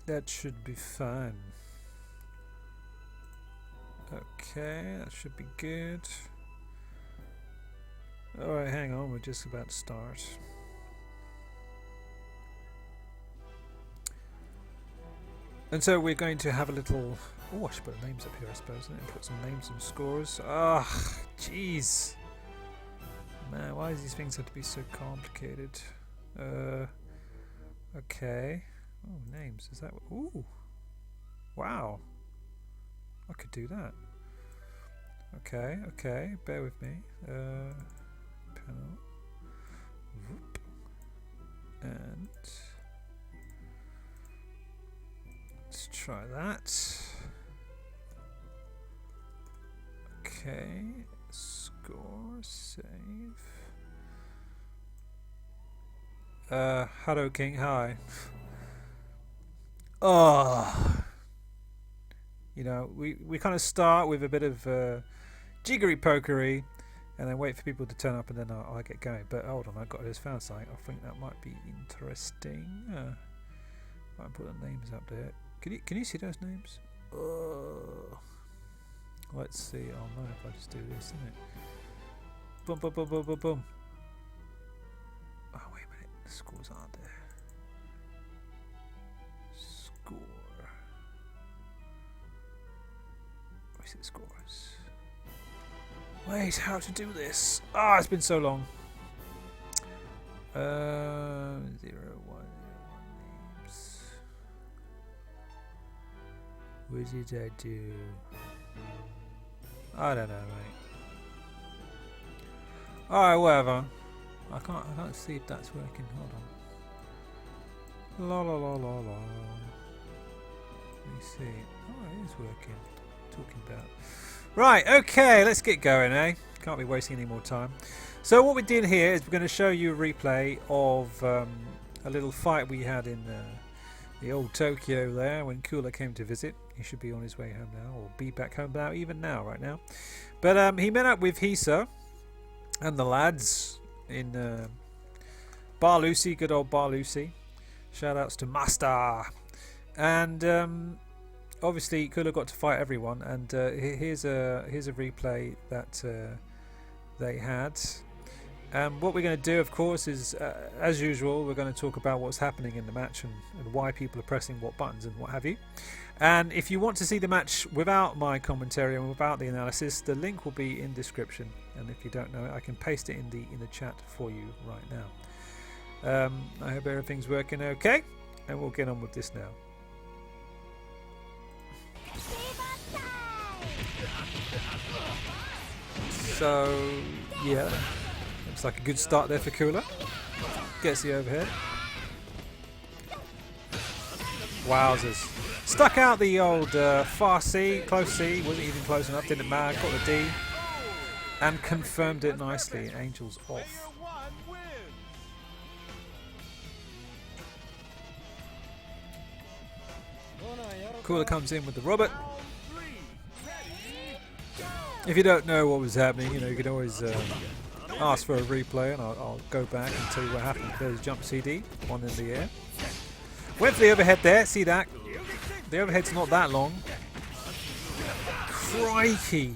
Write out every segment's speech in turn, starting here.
That should be fine. Okay, that should be good. Alright, hang on, we're just about to start. And so we're going to have a little... Oh, I should put names up here, I suppose, and put some names and scores. Ah, jeez. Man, why do these things have to be so complicated? Okay. Oh, names. Is that... Ooh. Wow. I could do that. Okay, okay. Bear with me. Panel. Whoop. And... let's try that. Okay. Score. Save. Hello King, hi. Oh, you know, we kind of start with a bit of jiggery pokery and then wait for people to turn up and then I'll get going. But hold on, I've got this found something. I think that might be interesting. I'll put the names up there. Can you see those names? Let's see. Oh no, if I just do this, isn't it? Boom, boom, boom, boom, boom, boom. Oh wait a minute, the scores aren't there. Score. Where's the scores? Wait, how to do this? Ah, it's been so long. 0101 names. What did I do? I don't know, mate. Alright, whatever. I can't see if that's working. Hold on. La la la la la. Let me see. Oh, it is working. Talking about. Right, okay, let's get going, eh? Can't be wasting any more time. So what we're doing here is we're going to show you a replay of a little fight we had in the old Tokyo there when Kula came to visit. He should be on his way home now, or be back home now, even now, right now. But he met up with Hisa and the lads in Bar Lucy, good old Bar Lucy. Shout outs to Master. And obviously Kula got to fight everyone, and here's a replay that they had. What we're going to do, of course, is as usual, we're going to talk about what's happening in the match and why people are pressing what buttons and what have you. And if you want to see the match without my commentary and without the analysis, the link will be in description. And if you don't know it, I can paste it in the chat for you right now. I hope everything's working okay, and we'll get on with this now. So yeah, looks like a good start there for Kula. Gets the overhead. Wowzers. Stuck out the old far C, close C, wasn't even close enough, didn't matter, got the D. And confirmed it nicely. Angel's off. Kula comes in with the Robert. If you don't know what was happening, you know, you can always ask for a replay and I'll go back and tell you what happened. There's jump CD, one in the air. Went for the overhead there, see that? The overhead's not that long. Crikey!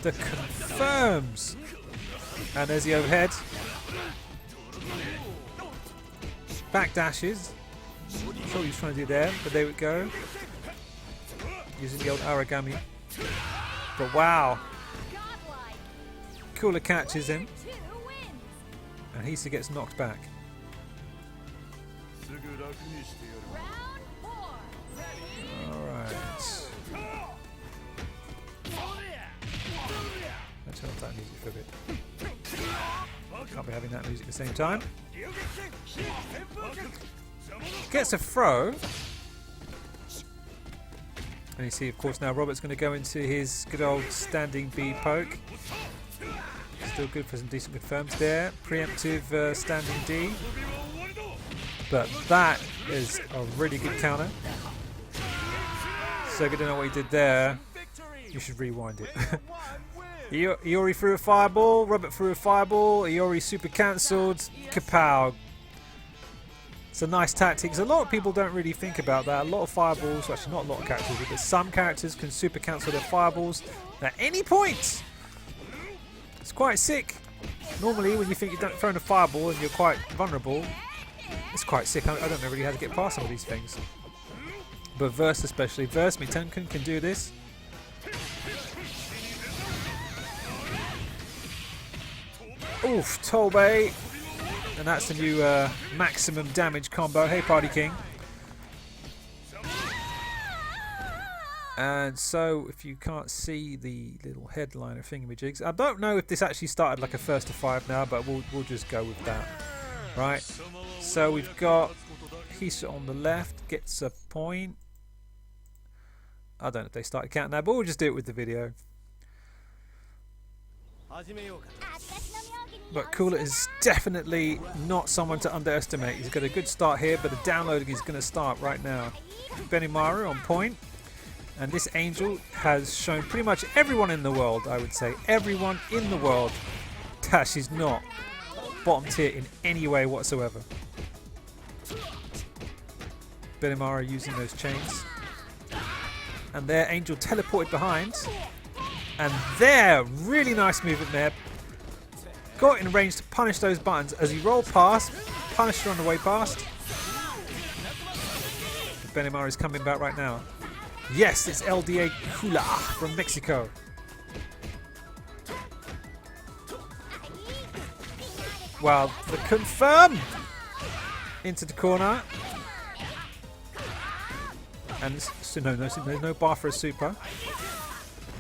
The confirms! And there's the overhead. Back dashes. Not sure what he was trying to do there, but there we go. Using the old origami. But wow! Kula catches him. And Hisa gets knocked back. Alright. Let's turn off that music for a bit. Can't be having that music at the same time. Gets a throw. And you see, of course, now Robert's going to go into his good old standing B poke. Still good for some decent confirms there. Preemptive standing D. But that is a really good counter. So if you don't know what he did there, you should rewind it. Iori threw a fireball, Robert threw a fireball, Iori super cancelled, kapow. It's a nice tactic. A lot of people don't really think about that. A lot of fireballs, actually not a lot of characters, but some characters can super cancel their fireballs at any point. It's quite sick. Normally when you think you're throwing a fireball and you're quite vulnerable, it's quite sick. I don't know really how to get past some of these things. But Verse especially. Verse Mitenken can do this. Oof, Tolbei. And that's the new maximum damage combo. Hey, Party King. And so, if you can't see the little headliner thingamajigs, I don't know if this actually started like a first to 5 now, but we'll just go with that. Right. So we've got Hisa on the left, gets a point. I don't know if they started counting now, but we'll just do it with the video. But Kula is definitely not someone to underestimate. He's got a good start here, but the downloading is going to start right now. Benimaru on point. And this angel has shown pretty much everyone in the world, I would say, everyone in the world, that she's not bottom tier in any way whatsoever. Benimaru using those chains. And there, Angel teleported behind. And there, really nice movement there. Got in range to punish those buttons as he rolled past. Punished her on the way past. Benimaru is coming back right now. Yes, it's LDA Kula from Mexico. Wow, the confirm into the corner. And so there's no bar for a super.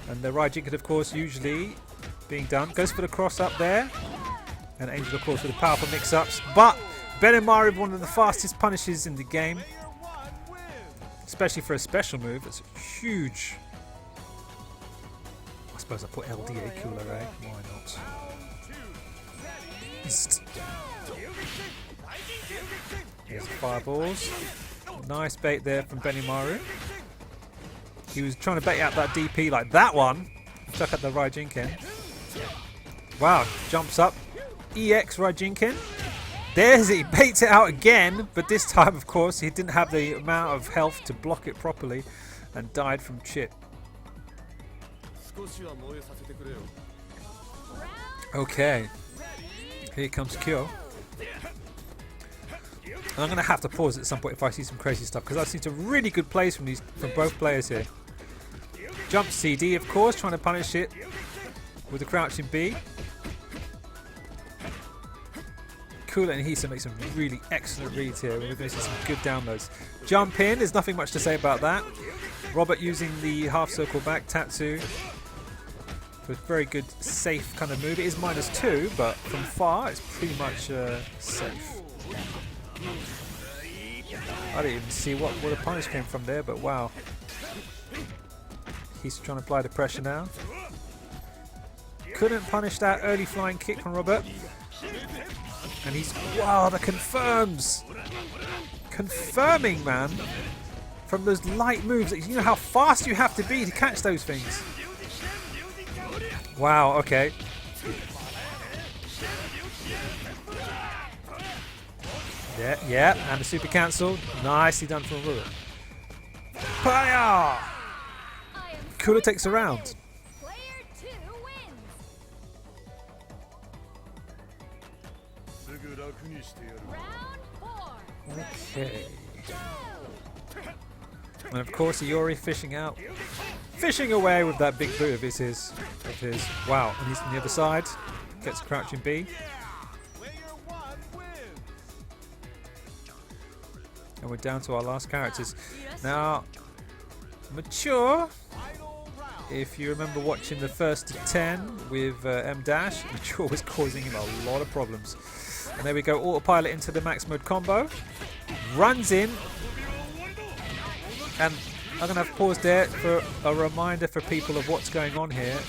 And the Raijin, of course, usually being done. Goes for the cross up there. And Angel, of course, with the powerful mix-ups. But Benimaru, one of the fastest punishes in the game. Especially for a special move. It's huge. I suppose I put LDA Kula, eh? Why not? Here's the fireballs. Nice bait there from Benimaru. He was trying to bait out that DP like that one. Stuck at the Raijinken. Wow, jumps up. EX Raijinken. There's it, he baits it out again, but this time, of course, he didn't have the amount of health to block it properly and died from chit. Okay, here comes Kyo. And I'm going to have to pause at some point if I see some crazy stuff, because I've seen some really good plays from both players here. Jump CD, of course, trying to punish it with the crouching B. Kula and Hisa make some really excellent reads here. We're missing some good downloads. Jump in, there's nothing much to say about that. Robert using the half circle back, Tatsu. For a very good, safe kind of move. It is -2, but from far it's pretty much safe. I didn't even see where the punish came from there, but wow. He's trying to apply the pressure now. Couldn't punish that early flying kick from Robert. And he's, wow, the confirms. Confirming, man. From those light moves. You know how fast you have to be to catch those things. Wow, okay. Yeah, and the super cancelled. Nicely done from Robert. Fire! Kula takes a round. Okay. And of course Iori fishing away with that big boot of his. Wow, and he's on the other side. Gets crouching B. And we're down to our last characters. Now, Mature, if you remember watching the first 10 with M Dash, Mature was causing him a lot of problems. And there we go, autopilot into the max mode combo. Runs in. And I'm going to have pause there for a reminder for people of what's going on here.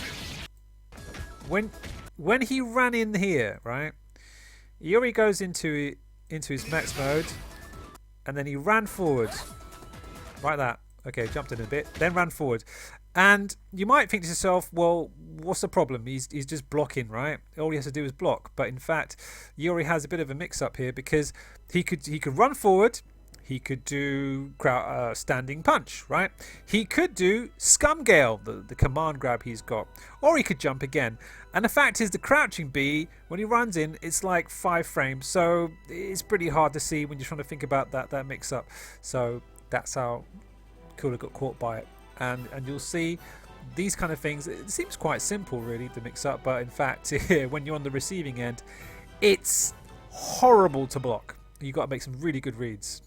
When he ran in here, right, Iori goes into his max mode. And then he ran forward. Like that. Okay, jumped in a bit, then ran forward. And you might think to yourself, well, what's the problem? He's just blocking, right? All he has to do is block. But in fact, Yuri has a bit of a mix-up here because he could run forward. He could do standing punch, right? He could do Scum Gale, the command grab he's got. Or he could jump again. And the fact is, the crouching B, when he runs in, it's like 5 frames. So it's pretty hard to see when you're trying to think about that mix-up. So that's how Kula got caught by it. And you'll see these kind of things. It seems quite simple, really, to mix up. But in fact, when you're on the receiving end, it's horrible to block. You've got to make some really good reads.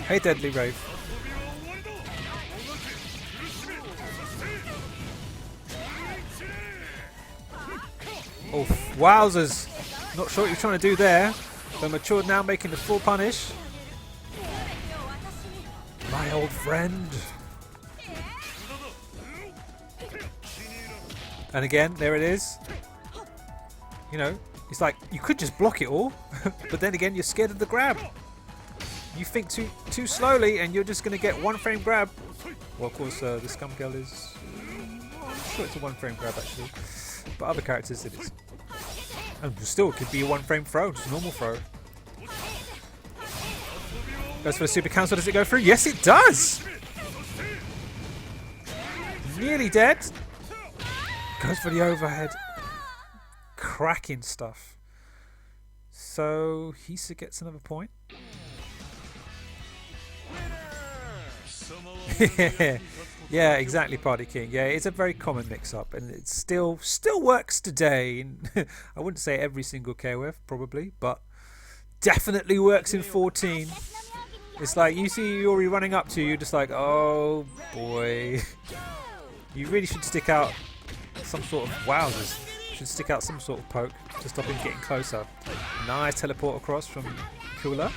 Hey, Deadly Rave. Oh, wowzers. Not sure what you're trying to do there. But Matured now making the full punish. My old friend. And again, there it is. You know, it's like you could just block it all. But then again, you're scared of the grab. You think too slowly and you're just going to get 1 frame grab. Well, of course, the Scum Girl is... I'm sure it's a 1 frame grab, actually. But other characters, it is. And still, it could be a 1 frame throw, just a normal throw. Goes for the super cancel. Does it go through? Yes, it does! Nearly dead. Goes for the overhead. Cracking stuff. So, Hisa gets another point. Yeah, exactly, Party King. Yeah, it's a very common mix-up, and it still works today. I wouldn't say every single KOF, probably, but definitely works in 14. It's like you see Yuri running up to you, just like, oh boy. You really should stick out some sort of wowzers. Should stick out some sort of poke to stop him getting closer. Nice teleport across from Kula.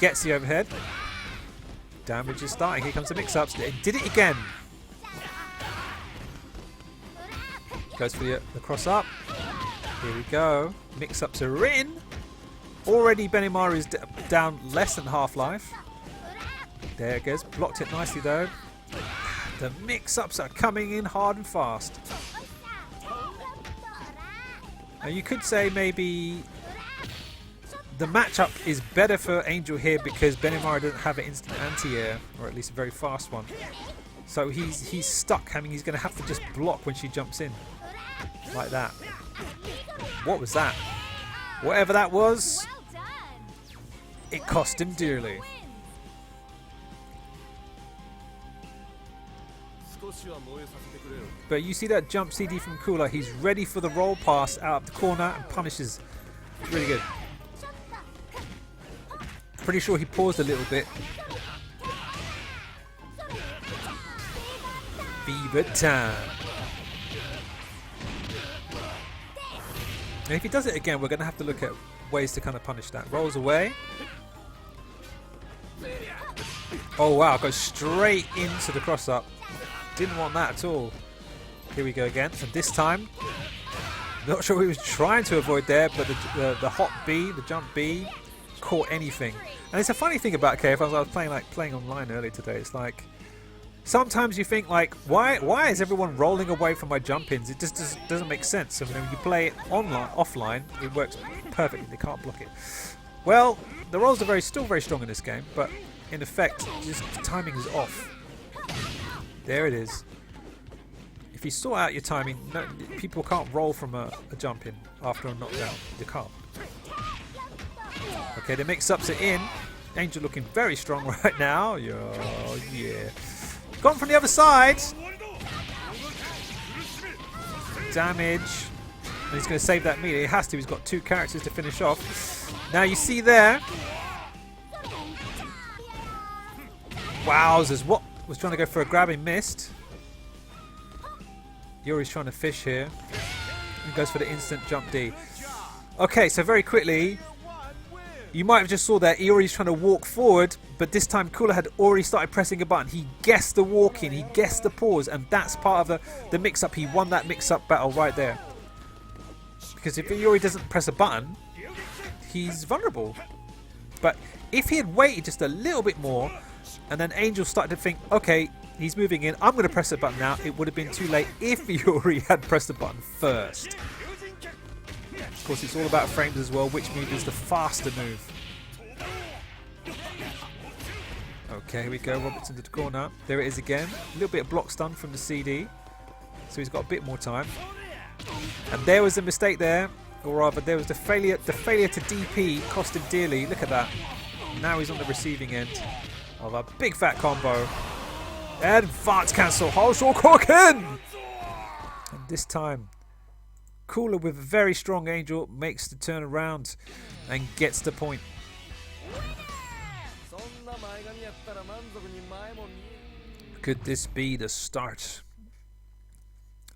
Gets the overhead. Damage is starting. Here comes the mix-ups. It did it again. Goes for the cross up. Here we go. Mix-ups are in. Already Benimaru is down less than half-life. There it goes. Blocked it nicely though. The mix-ups are coming in hard and fast. Now you could say maybe the matchup is better for Angel here because Benimaru doesn't have an instant anti-air, or at least a very fast one. So he's stuck. I mean, he's going to have to just block when she jumps in. Like that. What was that? Whatever that was, it cost him dearly. But you see that jump CD from Kula. He's ready for the roll pass out of the corner and punishes. Really good. Pretty sure he paused a little bit. Fever time. And if he does it again, we're going to have to look at ways to kind of punish that. Rolls away. Oh wow, goes straight into the cross up. Didn't want that at all. Here we go again. And this time, not sure what he was trying to avoid there, but the hot B, the jump B, caught anything. And it's a funny thing about KF. I was playing online earlier today. It's like sometimes you think like, why is everyone rolling away from my jump ins? It just doesn't make sense. And when you play it offline, it works perfectly. They can't block it. Well, the rolls are still very strong in this game, but in effect, just the timing is off. There it is. If you sort out your timing, no, people can't roll from a jump in after a knockdown. They can't. Okay, the mix-ups are in. Angel looking very strong right now. Oh, yeah. Gone from the other side. Damage. And he's going to save that melee. He has to. He's got 2 characters to finish off. Now you see there. Wowzers. What? Was trying to go for a grab and missed. Yuri's trying to fish here. And goes for the instant jump D. Okay, so very quickly, you might have just saw that Yuri's trying to walk forward, but this time Kula had already started pressing a button. He guessed the walk in, he guessed the pause, and that's part of the mix-up. He won that mix-up battle right there. Because if Yuri doesn't press a button, he's vulnerable. But if he had waited just a little bit more, And then Angel started to think, okay, he's moving in. I'm going to press the button now. It would have been too late if Yuri had pressed the button first. Of course, it's all about frames as well. Which move is the faster move? Okay, here we go. Robertson to the corner. There it is again. A little bit of block stun from the CD. So he's got a bit more time. And there was a mistake there. Or rather, there was the failure to DP cost him dearly. Look at that. Now he's on the receiving end of a big fat combo. And advance cancel. Hoshou Koken! And this time, Kula with a very strong Angel makes the turn around and gets the point. Could this be the start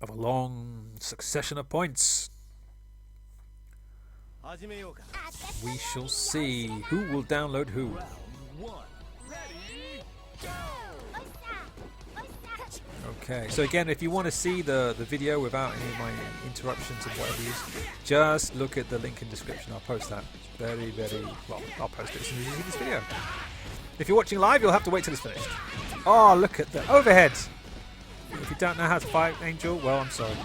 of a long succession of points? We shall see who will download who. Okay, so again, if you want to see the video without any of my interruptions and whatever use, just look at the link in the description. I'll post that. It's very, very well. I'll post it as soon as you see this video. If you're watching live, you'll have to wait till it's finished. Oh, look at the overhead. If you don't know how to fight Angel, well, I'm sorry.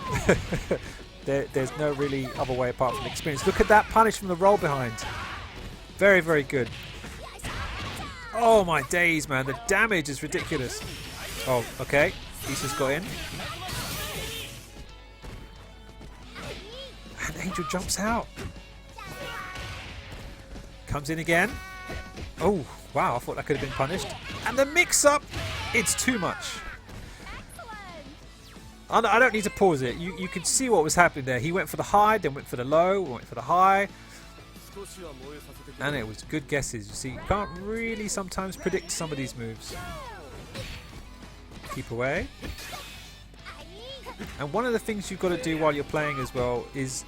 There's no really other way apart from experience. Look at that punish from the roll behind. Very, very good. Oh my days, man. The damage is ridiculous. Oh, okay. Hisa's got in. And Angel jumps out. Comes in again. Oh, wow. I thought that could have been punished. And the mix-up, it's too much. I don't need to pause it. You can see what was happening there. He went for the high, then went for the low, went for the high. And it was good guesses. You see, you can't really sometimes predict some of these moves. Keep away. And one of the things you've got to do while you're playing as well is,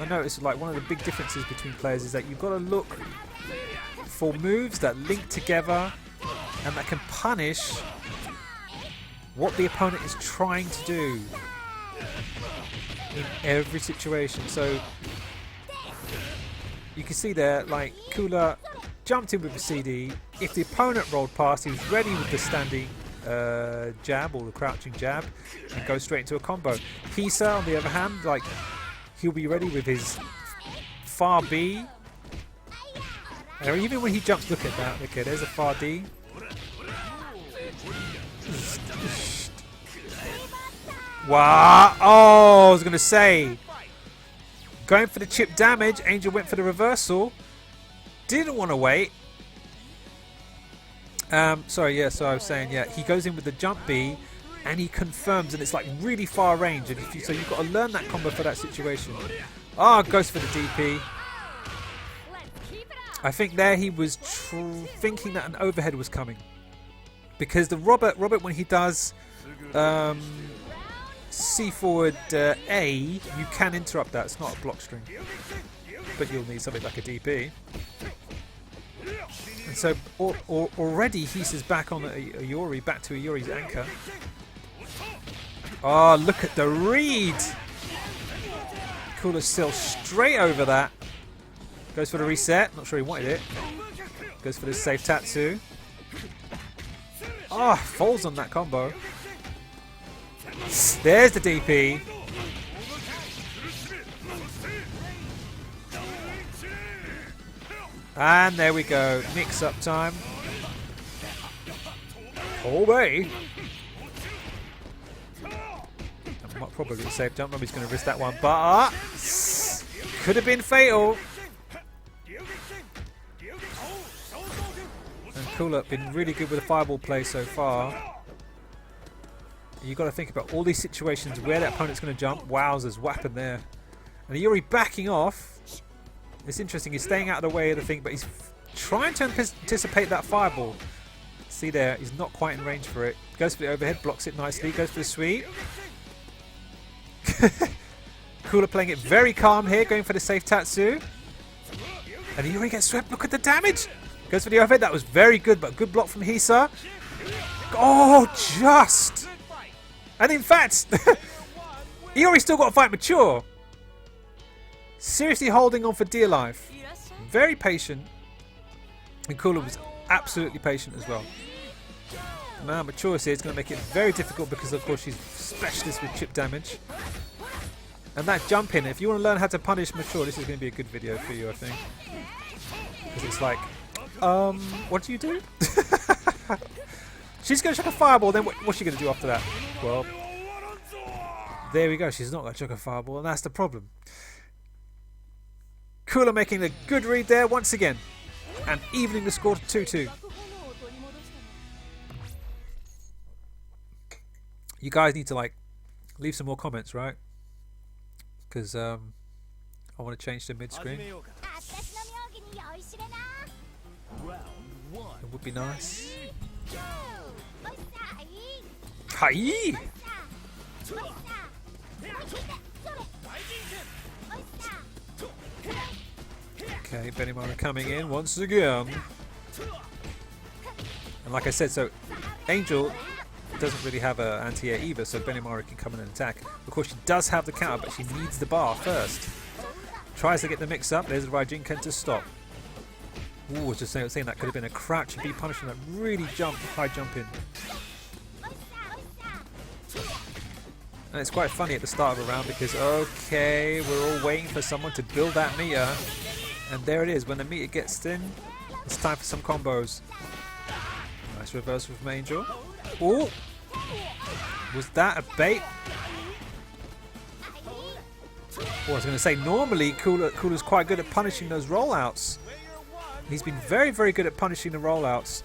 I noticed like one of the big differences between players is that you've got to look for moves that link together and that can punish what the opponent is trying to do in every situation. So you can see there, like Kula jumped in with the CD. If the opponent rolled past, he was ready with the standing jab or the crouching jab and go straight into a combo. Hisa, on the other hand, like he'll be ready with his far B. And even when he jumps, look at that. Okay, there's a far D. Wow! Oh, I was going to say, going for the chip damage, Angel went for the reversal. Didn't want to wait. Sorry, yeah, so I was saying, yeah, he goes in with the jump B and he confirms, and it's like really far range. And so you've got to learn that combo for that situation. Oh, goes for the DP. I think there he was thinking that an overhead was coming. Because the Robert when he does C forward A, you can interrupt that. It's not a block string, but you'll need something like a DP. And so already Hisa's back on a Yuri, back to a Yuri's anchor. Oh, look at the read! Kula still straight over that. Goes for the reset. Not sure he wanted it. Goes for the safe Tatsu. Oh, falls on that combo. There's the DP. And there we go. Mix up time. Away. Probably a safe jump. Nobody's going to risk that one. But could have been fatal. And Kula been really good with the fireball play so far. You've got to think about all these situations where that opponent's going to jump. Wowzers, what happened there? And Yuri backing off. It's interesting, he's staying out of the way of the thing, but he's trying to anticipate that fireball. See there, he's not quite in range for it. Goes for the overhead, blocks it nicely, goes for the sweep. Kula playing it very calm here, going for the safe Tatsu. And Yuri gets swept, look at the damage! Goes for the overhead, that was very good, but good block from Hisa. Oh, just! And in fact, Yuri still got to fight mature. Seriously holding on for dear life. Very patient. And Kula was absolutely patient as well. Now Mature here is going to make it very difficult because of course she's specialist with chip damage. And that jump in, if you want to learn how to punish Mature, this is going to be a good video for you, I think. Because it's like, what do you do? She's going to chuck a fireball, then what's she going to do after that? Well, there we go, she's not going to chuck a fireball, and that's the problem. Kula making a good read there once again, and evening the score to 2-2. You guys need to like leave some more comments, right? Because I want to change to mid-screen. It would be nice. Hi! Okay, Benimaru coming in once again. And like I said, so Angel doesn't really have an anti-air either, so Benimaru can come in and attack. Of course, she does have the counter, but she needs the bar first. Tries to get the mix up. There's the Raijinken to stop. Ooh, I was just saying that could have been a crouch and be punishing that really high jump in. And it's quite funny at the start of a round because, okay, we're all waiting for someone to build that meter. And there it is. When the meter gets thin, it's time for some combos. Nice reversal from Angel. Oh! Was that a bait? Oh, I was going to say, normally Kula's quite good at punishing those rollouts. He's been very, very good at punishing the rollouts.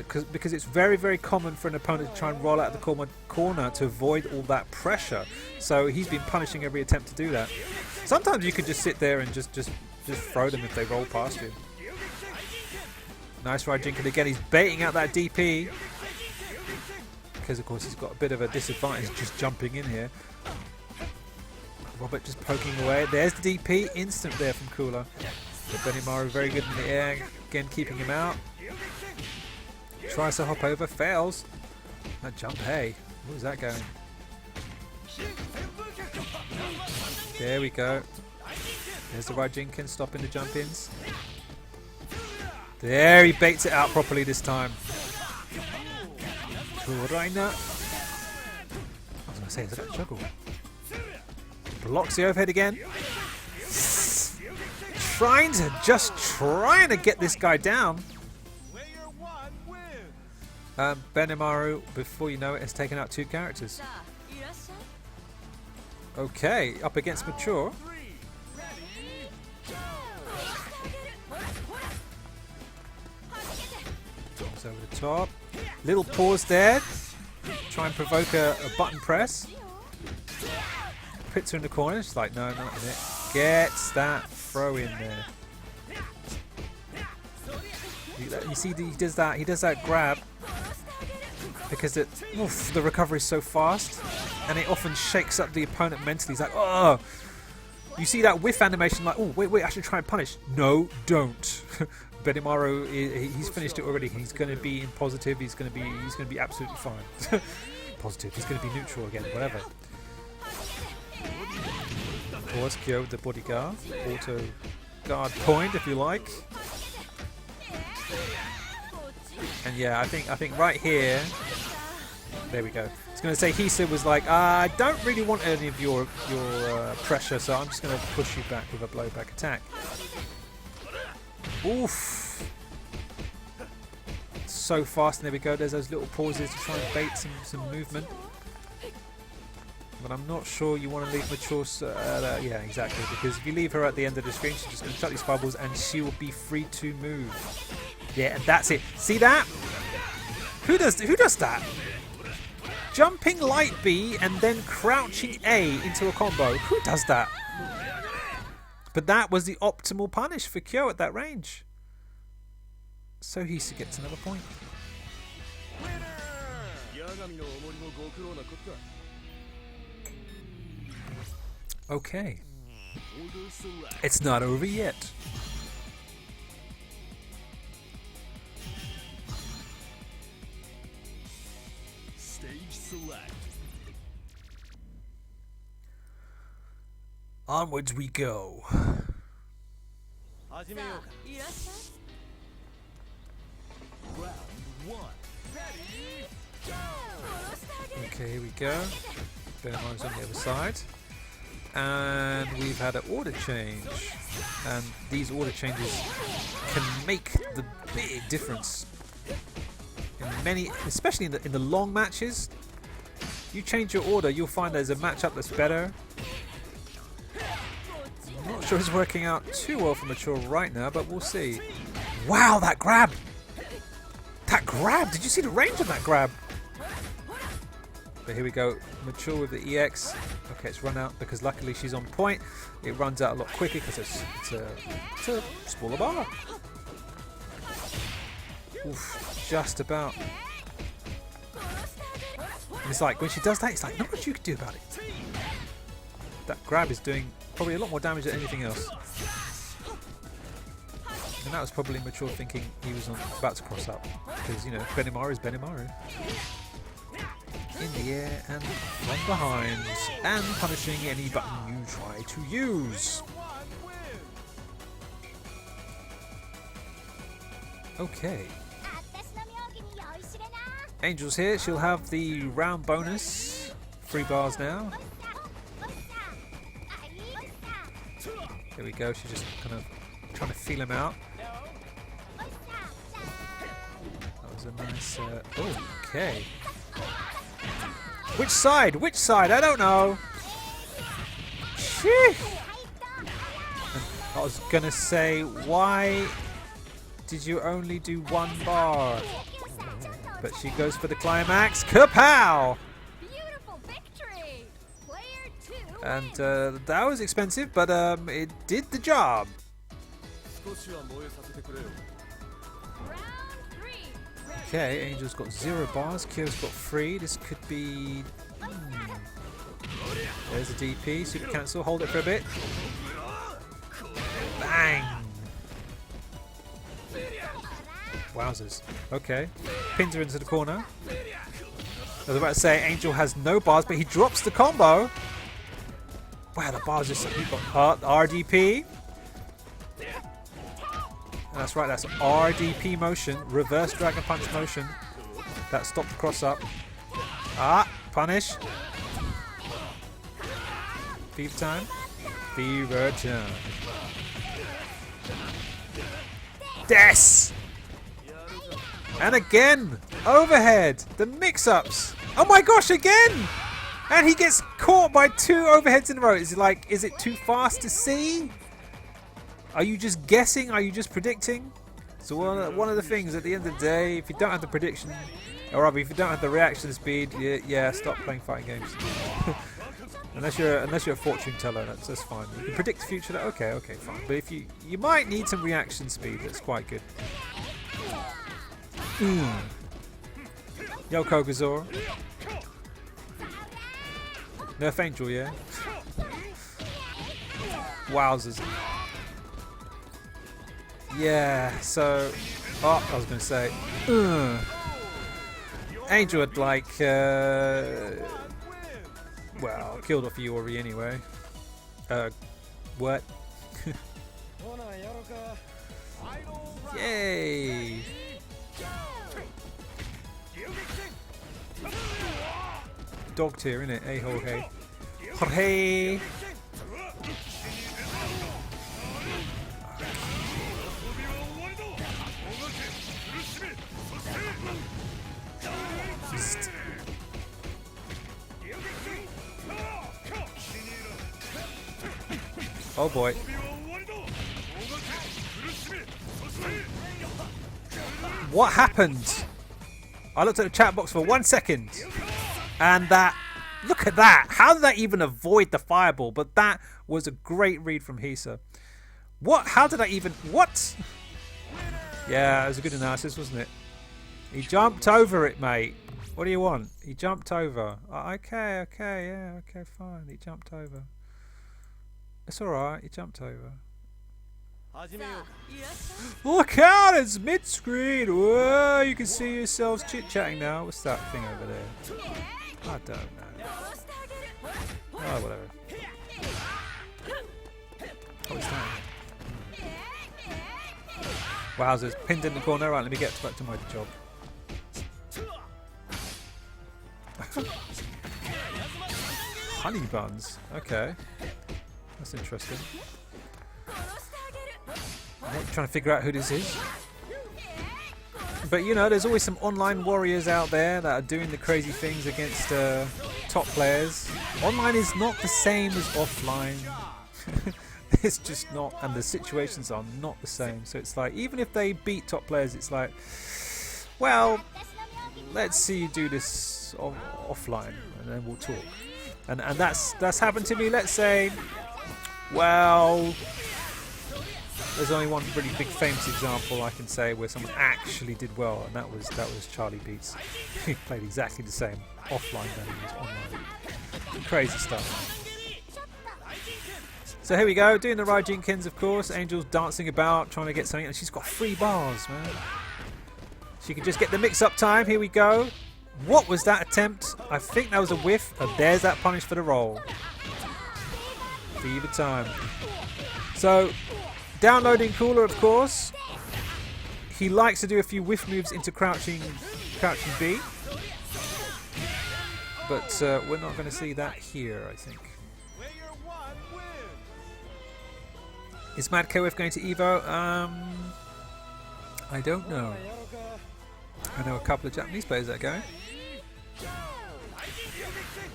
Because it's very, very common for an opponent to try and roll out of the corner to avoid all that pressure. So he's been punishing every attempt to do that. Sometimes you could just sit there and just throw them if they roll past you. Nice Raijinken again. He's baiting out that DP. Because, of course, he's got a bit of a disadvantage just jumping in here. Robert just poking away. There's the DP. Instant there from Kula. But Benimaru very good in the air. Again, keeping him out. Tries to hop over. Fails. That jump, hey. Where's that going? There we go. There's the Raijinken stopping the jump-ins. There, he baits it out properly this time. Kuraina. I was going to say, is that a juggle? Blocks the overhead again. Trying to get this guy down. Benimaru, before you know it, has taken out 2 characters. Okay, up against Mature. Jumps over the top. Little pause there. Try and provoke a button press. Puts her in the corner. She's like, no, not in it. Gets that throw in there. You see, he does that grab because the recovery is so fast, and it often shakes up the opponent mentally. He's like, oh. You see that whiff animation, like, oh, wait, I should try and punish. No, don't. Benimaru, he's finished it already. He's going to be in positive. He's going to be absolutely fine. Positive. He's going to be neutral again. Whatever. Of course, Kyo with the bodyguard, auto guard point, if you like. And yeah, I think right here. There we go. I was going to say Hisa was like, I don't really want any of your pressure, so I'm just going to push you back with a blowback attack. Oof. So fast, and there we go. There's those little pauses to try and bait some movement. But I'm not sure you want to leave Mature. Yeah, exactly. Because if you leave her at the end of the screen, she's just going to shut these fireballs, and she will be free to move. Yeah, and that's it. See that? Who does that? Jumping light B and then crouching A into a combo. Who does that? But that was the optimal punish for Kyo at that range. So Hisa gets another point. Okay. It's not over yet. Onwards we go. Okay, here we go. Benamiru's on the other side. And we've had an order change. And these order changes can make the big difference. In many, especially in the long matches, you change your order, you'll find there's a matchup that's better. I'm not sure it's working out too well for Mature right now, but we'll see. Wow, that grab! That grab! Did you see the range of that grab? But here we go. Mature with the EX. Okay, it's run out because luckily she's on point. It runs out a lot quicker because it's a smaller bar. Oof, just about. And it's like when she does that, it's like not much you can do about it. That grab is doing probably a lot more damage than anything else. And that was probably Mature thinking he was about to cross up. Because, you know, Benimaru is Benimaru. In the air and from behind. And punishing any button you try to use. Okay. Angel's here. She'll have the round bonus. 3 bars now. There we go. She's just kind of trying to feel him out. That was a nice... okay. Which side? Which side? I don't know. Sheesh. I was going to say, why did you only do 1 bar? But she goes for the climax. Kapow! And that was expensive, but it did the job. Okay, Angel's got 0 bars, Kyo's got 3. This could be... There's a DP, super cancel, hold it for a bit. Bang! Wowzers. Okay, pins her into the corner. I was about to say, Angel has no bars, but he drops the combo. Wow, the bars just got RDP. And that's right, that's RDP motion, reverse dragon punch motion. That stopped the cross up. Ah, punish. Fever time. Fever time. Des! And again, overhead. The mix-ups. Oh my gosh, again! And he gets caught by 2 overheads in a row. Is it too fast to see? Are you just guessing? Are you just predicting? So one of the things at the end of the day, if you don't have the prediction, or rather, if you don't have the reaction speed, yeah, stop playing fighting games. unless you're a fortune teller, that's fine. You can predict the future. Okay, fine. But if you might need some reaction speed, that's quite good. Yo, Kogazora. Nerf Angel, yeah? Wowzers. Yeah, so... Oh, I was going to say... Angel had, like... well, killed off Iori anyway. What? Yay! Dog tier, innit? Hey ho hey. Hey! Oh boy. What happened? I looked at the chat box for 1 second. And that... Look at that. How did that even avoid the fireball? But that was a great read from Hisa. What? How did I even... What? Yeah, it was a good analysis, wasn't it? He jumped over it, mate. What do you want? He jumped over. Okay, yeah, okay, fine. He jumped over. It's alright, he jumped over. Look out, it's mid-screen. Whoa, you can see yourselves chit-chatting now. What's that thing over there? I don't know. Oh, whatever. What's that? Wowzers, pinned in the corner. Right, let me get back to my job. honey buns. Okay. That's interesting. I'm not trying to figure out who this is. But you know, there's always some online warriors out there that are doing the crazy things against top players. Online is not the same as offline. It's just not, and the situations are not the same. So it's like, even if they beat top players, it's like, well, let's see you do this offline, and then we'll talk. And that's happened to me. Let's say, well, there's only one really big famous example I can say where someone actually did well, and that was Charlie Beats. He played exactly the same offline than he was online. Crazy stuff. So here we go, doing the Raijinkyens, of course. Angel's dancing about, trying to get something, and she's got 3 bars, man. She can just get the mix-up time. Here we go. What was that attempt? I think that was a whiff, and there's that punish for the roll. Fever time. So, downloading Kula, of course. He likes to do a few whiff moves into crouching B. But we're not going to see that here, I think. Is Mad KOF going to Evo? I don't know. I know a couple of Japanese players that are going.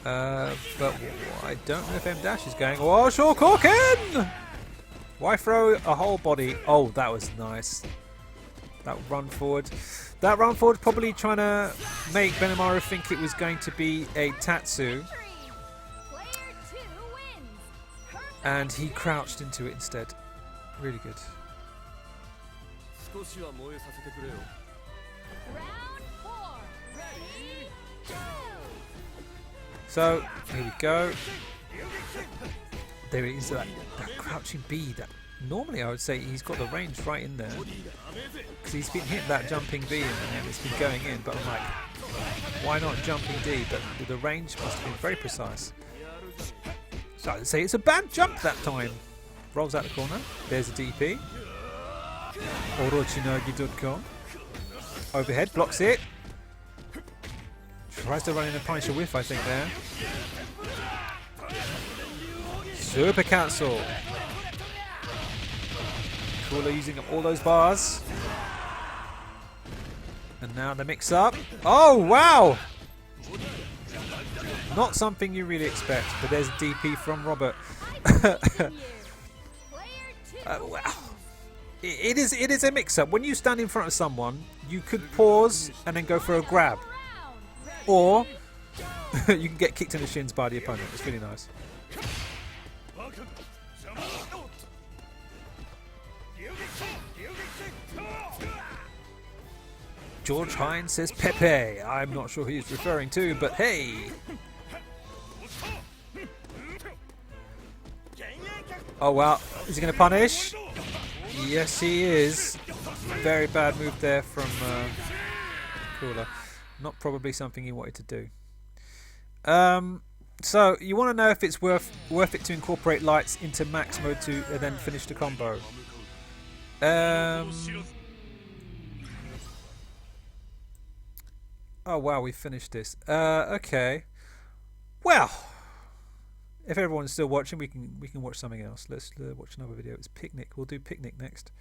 But I don't know if M Dash is going. Oh, Shokoken! Why throw a whole body? Oh, that was nice. That run forward. That run forward probably trying to make Benimaru think it was going to be a Tatsu. And he crouched into it instead. Really good. So, here we go. There is that crouching B that normally I would say he's got the range right in there. Because he's been hitting that jumping B and it's been going in, but I'm like, why not jumping D? But the range must have been very precise. So I'd say it's a bad jump that time. Rolls out the corner. There's a DP. Orochinogi.com. Overhead, blocks it. Tries to run in a Punisher whiff, I think, there. Super cancel. Kula using up all those bars. And now the mix up. Oh, wow! Not something you really expect, but there's a DP from Robert. Wow. It is a mix-up. When you stand in front of someone, you could pause and then go for a grab. Or you can get kicked in the shins by the opponent. It's really nice. George Hines says Pepe. I'm not sure who he's referring to, but hey. Oh wow, is he going to punish? Yes, he is. Very bad move there from Kula. Not probably something he wanted to do. So you want to know if it's worth it to incorporate lights into max mode to then finish the combo. Oh wow, we finished this. Okay. Well, if everyone's still watching, we can watch something else. Let's watch another video. It's Picnic. We'll do Picnic next.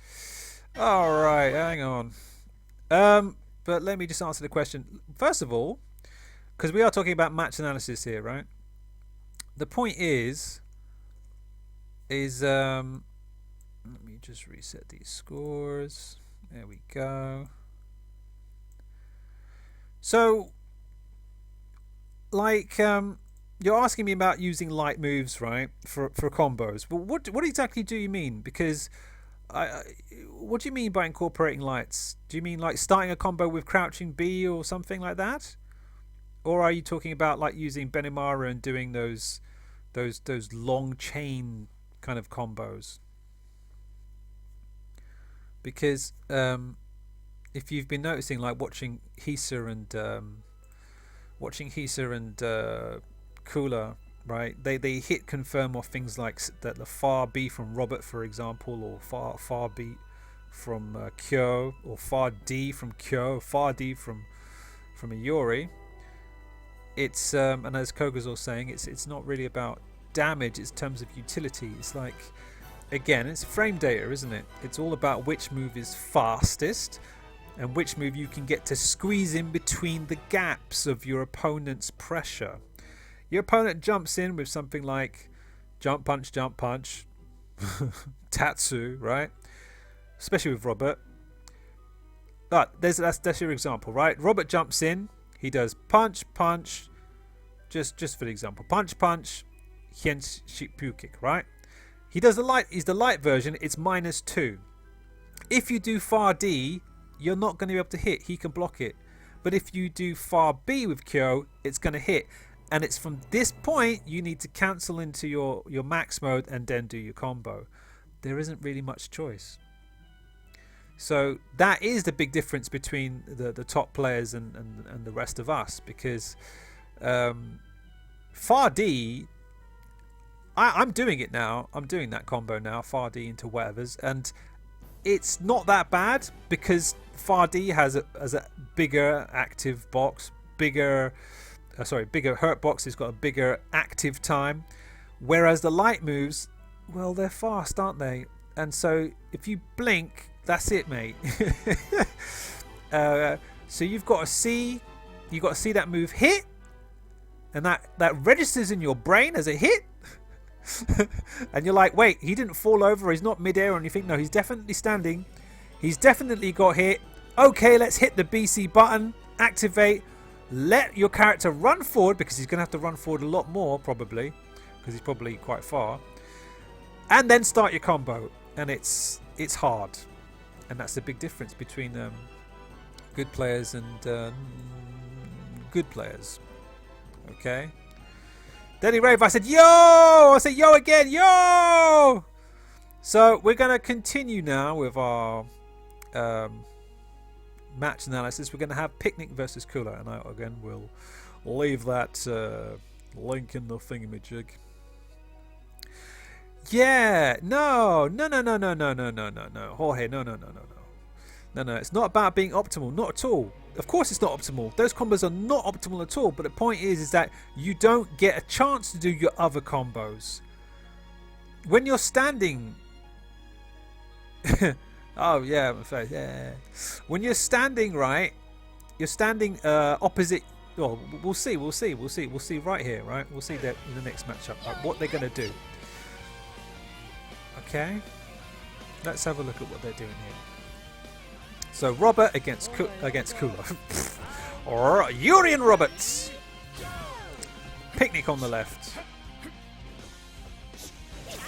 All right, hang on. But let me just answer the question first of all, because we are talking about match analysis here, right? The point is let me just reset these scores. There we go. So, like, you're asking me about using light moves, right, for combos. But what exactly do you mean? Because what do you mean by incorporating lights? Do you mean like starting a combo with crouching B or something like that? Or are you talking about like using Benimaru and doing those long chain kind of combos? Because if you've been noticing, like watching Hisa and Kula, right? They hit confirm off things like that the far B from Robert, for example, or far B from Kyo, or far D from Kyo, far D from Iori. it's and as Kogazor's saying, it's not really about damage. It's in terms of utility. It's like, again, it's frame data, isn't it? It's all about which move is fastest and which move you can get to squeeze in between the gaps of your opponent's pressure. Your opponent jumps in with something like jump punch, Tatsu, right? Especially with Robert. But that's your example, right? Robert jumps in. He does punch, just for the example. Punch, hien shikpu kick, right? He does the light. He's the light version. It's -2. If you do far D, you're not going to be able to hit. He can block it. But if you do far B with Kyo, it's going to hit. And it's from this point you need to cancel into your max mode and then do your combo. There isn't really much choice. So that is the big difference between the top players and the rest of us, because far D, I'm doing it now. I'm doing that combo now, far D into whatever's, and it's not that bad because far D has a bigger active box, bigger hurt box. It's got a bigger active time, whereas the light moves, well, they're fast, aren't they? And so if you blink, that's it, mate. So you've got to see that move hit, and that registers in your brain as a hit. And you're like, wait, he didn't fall over, he's not midair or anything. No, he's definitely standing. He's definitely got hit. Okay, let's hit the BC button, activate, let your character run forward, because he's going to have to run forward a lot more probably, because he's probably quite far, and then start your combo. And it's hard, and that's the big difference between good players and good players. Okay. Denny Rave, I said yo! I said yo again, yo! So we're going to continue now with our match analysis. We're going to have Picnic versus Kula, and I again will leave that link in the thingamajig. Yeah, no, Jorge, no. It's not about being optimal, not at all. Of course it's not optimal. Those combos are not optimal at all. But the point is that you don't get a chance to do your other combos. When you're standing... oh, yeah, my face, yeah. When you're standing, right, you're standing opposite... Well, we'll see right here, right? We'll see that in the next matchup, what they're going to do. Okay, let's have a look at what they're doing here. So Robert against Kula. Or Yuri and Roberts. Picnic on the left.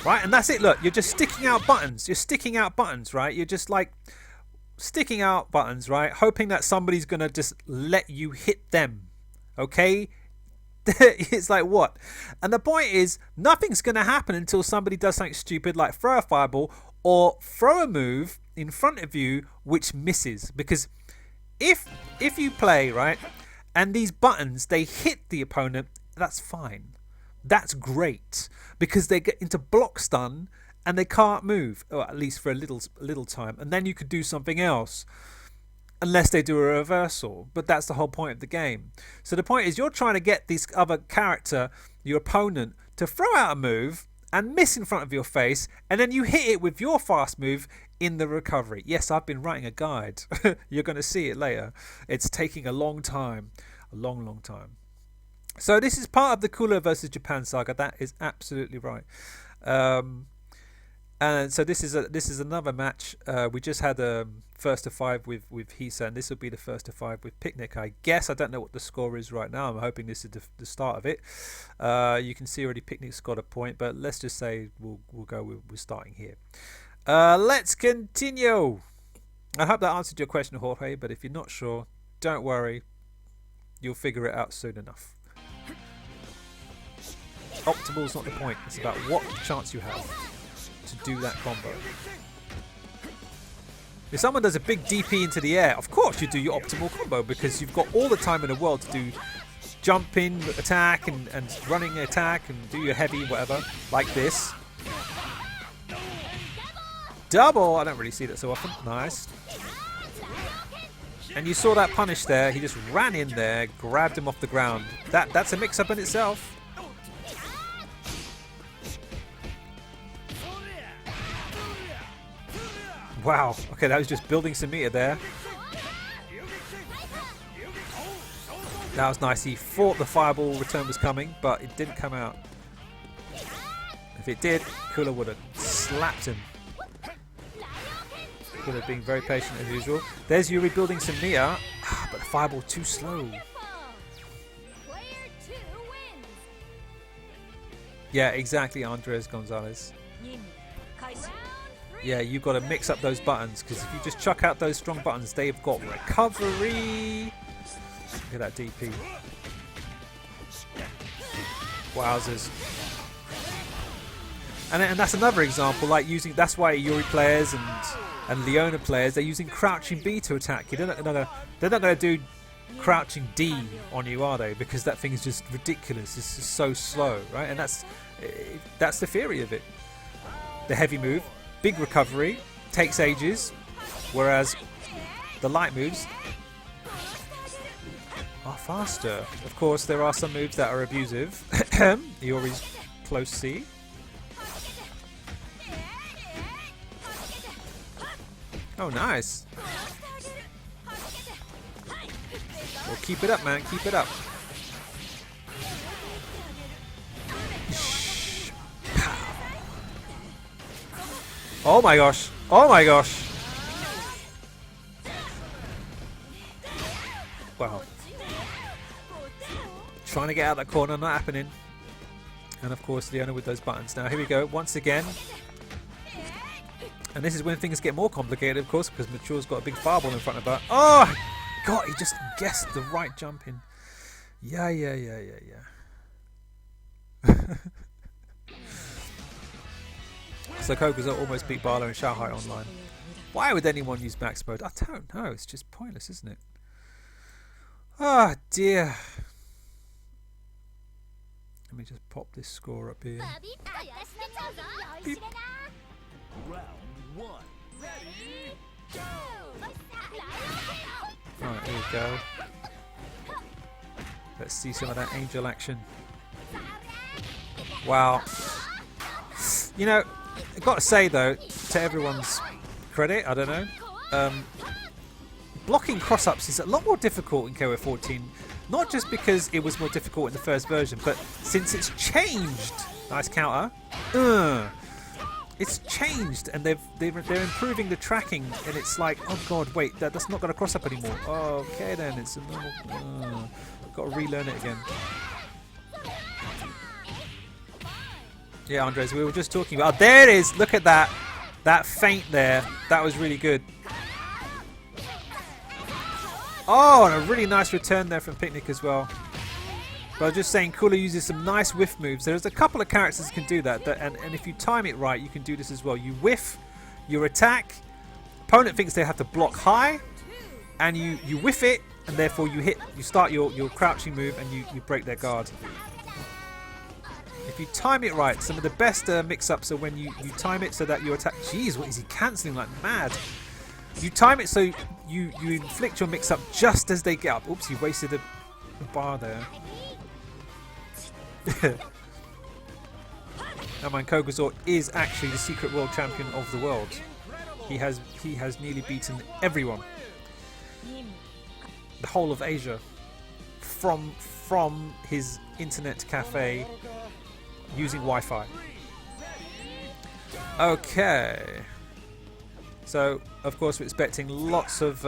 Right, and that's it. Look, you're just sticking out buttons. You're sticking out buttons, right? You're just like sticking out buttons, right? Hoping that somebody's gonna just let you hit them. Okay? It's like, what? And the point is, nothing's going to happen until somebody does something stupid like throw a fireball or throw a move in front of you which misses. Because if you play, right, and these buttons, they hit the opponent, that's fine. That's great. Because they get into block stun and they can't move, or at least for a little time. And then you could do something else. Unless they do a reversal, but that's the whole point of the game. So the point is, you're trying to get this other character, your opponent, to throw out a move and miss in front of your face, and then you hit it with your fast move in the recovery. Yes, I've been writing a guide. You're going to see it later. It's taking a long time, a long time. So this is part of the Kula versus Japan saga. That is absolutely right. And so this is another match. We just had a first to 5 with Hisa, and this will be the first to 5 with Picnic, I guess. I don't know what the score is right now. I'm hoping this is the start of it. You can see already Picnic's got a point, but let's just say we'll go with starting here. Let's continue. I hope that answered your question, Jorge, but if you're not sure, don't worry. You'll figure it out soon enough. Optimal's not the point. It's about what chance you have to do that combo. If someone does a big DP into the air, of course you do your optimal combo, because you've got all the time in the world to do jumping attack and running attack and do your heavy whatever, like this. Double! I don't really see that so often. Nice. And you saw that punish there. He just ran in there, grabbed him off the ground. That's a mix-up in itself. Wow. Okay, that was just building some meter there. That was nice. He thought the fireball return was coming, but it didn't come out. If it did, Kula would have slapped him. Kula being very patient as usual. There's Yuri building some meter, but the fireball too slow. Yeah, exactly, Andres Gonzalez. Yeah, you've got to mix up those buttons, because if you just chuck out those strong buttons, they've got recovery. Look at that DP. Wowzers. And that's another example, like using, that's why Yuri players and Leona players, they're using crouching B to attack you. They're not going to do crouching D on you, are they? Because that thing is just ridiculous. It's just so slow, right? And that's the theory of it. The heavy move, big recovery, takes ages, whereas the light moves are faster. Of course, there are some moves that are abusive. Yuri's close C. Oh, nice. Well, keep it up, man. Keep it up. Oh my gosh. Oh my gosh. Wow. Trying to get out of that corner, not happening. And of course, Leona with those buttons. Now, here we go. Once again. And this is when things get more complicated, of course, because Mature's got a big fireball in front of her. Oh, God, he just guessed the right jump in. Yeah. So Koga's almost beat Barlow and Shanghai online. Why would anyone use max mode? I don't know. It's just pointless, isn't it? Oh, dear. Let me just pop this score up here. Beep. Round one. Ready? Go! Alright, here we go. Let's see some of that angel action. Wow. You know, I've got to say though, to everyone's credit, I don't know, blocking cross-ups is a lot more difficult in KOF14. Not just because it was more difficult in the first version, but since it's changed. Nice counter. It's changed, and they're improving the tracking, and it's like, oh god, wait, that's not going to cross up anymore. Oh, okay then, it's a normal. Got to relearn it again. Yeah, Andres, we were just talking about. Oh, there it is. Look at that. That feint there. That was really good. Oh, and a really nice return there from Picnic as well. But I was just saying, Kula uses some nice whiff moves. There's a couple of characters that can do that, and if you time it right, you can do this as well. You whiff, you attack. Opponent thinks they have to block high, and you whiff it, and therefore you hit. You start your crouching move, and you break their guard. If you time it right, some of the best mix-ups are when you time it so that you attack. Jeez, what is he cancelling like mad? You time it so you inflict your mix-up just as they get up. Oops, you wasted a bar there. Now, man, Kogazor is actually the secret world champion of the world. He has nearly beaten everyone, the whole of Asia, from his internet cafe using Wi-Fi. Okay. So, of course, we're expecting lots of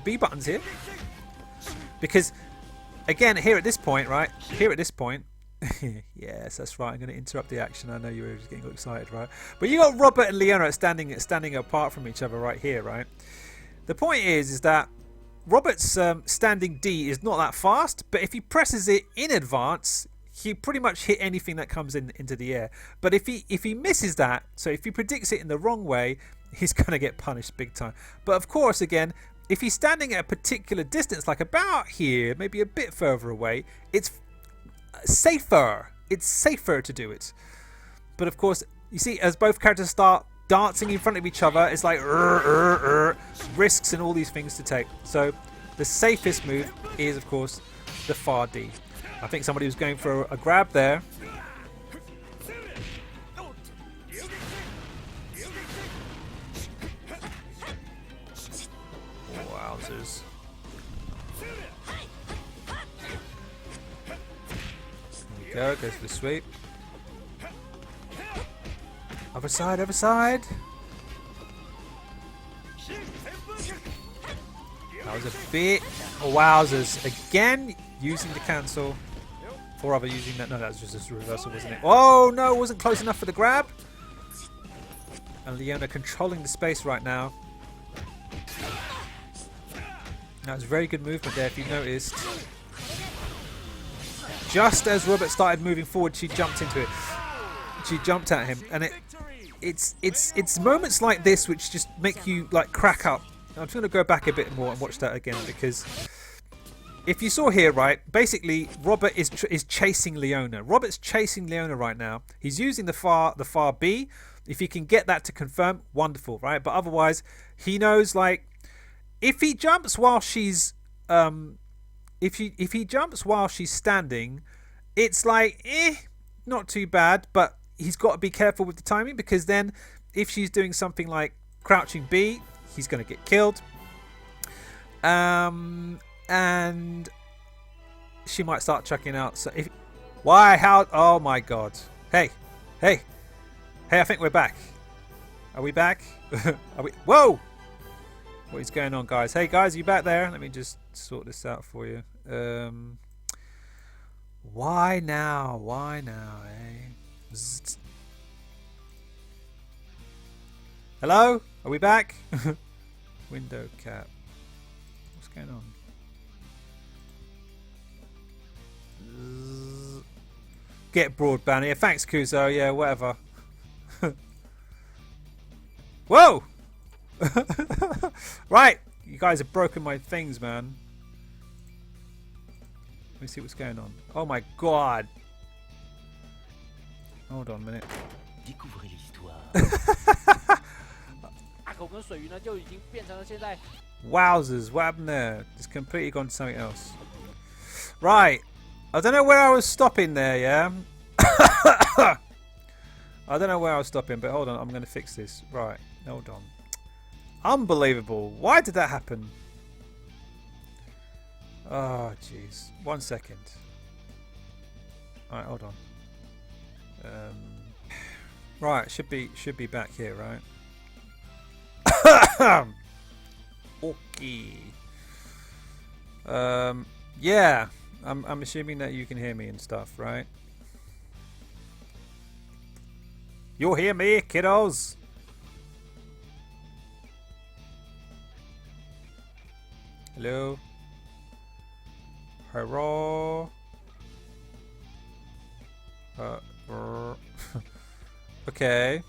B buttons here, because, again, here at this point, right? Here at this point, yes, that's right. I'm going to interrupt the action. I know you were just getting excited, right? But you got Robert and Leona standing apart from each other right here, right? The point is that Robert's standing D is not that fast, but if he presses it in advance, he pretty much hit anything that comes into the air. But if he misses that, so if he predicts it in the wrong way, he's going to get punished big time. But of course, again, if he's standing at a particular distance, like about here, maybe a bit further away, it's safer. It's safer to do it. But of course, you see, as both characters start dancing in front of each other. It's like risks and all these things to take. So the safest move is, of course, the far D. I think somebody was going for a grab there. Wowzers. There we go, goes for the sweep. Other side, other side. That was a bit. Oh, wowzers. Again, using the cancel. Or rather using that. No, that was just a reversal, wasn't it? Oh, no, it wasn't close enough for the grab. And Leona controlling the space right now. That was very good movement there, if you noticed. Just as Robert started moving forward, she jumped into it. She jumped at him. And it's moments like this which just make you like crack up. I'm just going to go back a bit more and watch that again, because if you saw here, right, basically Robert is chasing Leona. Robert's chasing Leona right now. He's using the far B. If he can get that to confirm, wonderful, right? But otherwise, he knows, like, if he jumps while she's if he jumps while she's standing, it's like not too bad, but he's got to be careful with the timing, because then if she's doing something like crouching B, he's going to get killed. And she might start chucking out. So oh my god. Hey, I think we're back. Are we back? Are we? Whoa! What is going on, guys? Hey guys, are you back there? Let me just sort this out for you. Why now, eh? Hello? Are we back? Window cap. What's going on? Get broadband. Yeah, thanks, Kuzo. Yeah, whatever. Whoa! Right, you guys have broken my things, man. Let me see what's going on. Oh my god. Hold on a minute. Wowzers, what happened there? Just completely gone to something else. Right. I don't know where I was stopping there, yeah? I don't know where I was stopping, but hold on, I'm going to fix this. Right, hold on. Unbelievable. Why did that happen? Oh, jeez. 1 second. Alright, hold on. Right, should be back here, right? Okay. Yeah. I'm assuming that you can hear me and stuff, right? You'll hear me, kiddos. Hello. Hello. Okay.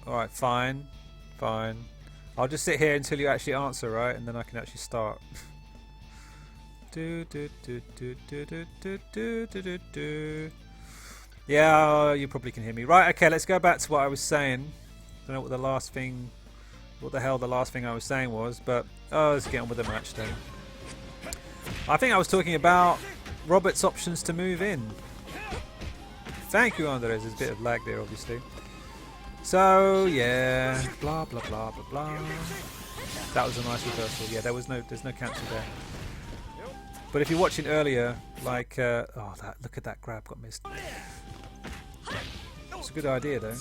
Alright, fine. I'll just sit here until you actually answer, right? And then I can actually start. Yeah, you probably can hear me. Right, okay, let's go back to what I was saying. Don't know what the last thing, what the hell the last thing I was saying was, but let's get on with the match then. I think I was talking about Robert's options to move in. Thank you, Andres. There's a bit of lag there, obviously. So yeah, blah blah blah blah blah. That was a nice reversal. Yeah, there's no cancel there. But if you're watching earlier, like look at that grab got missed. It's a good idea though.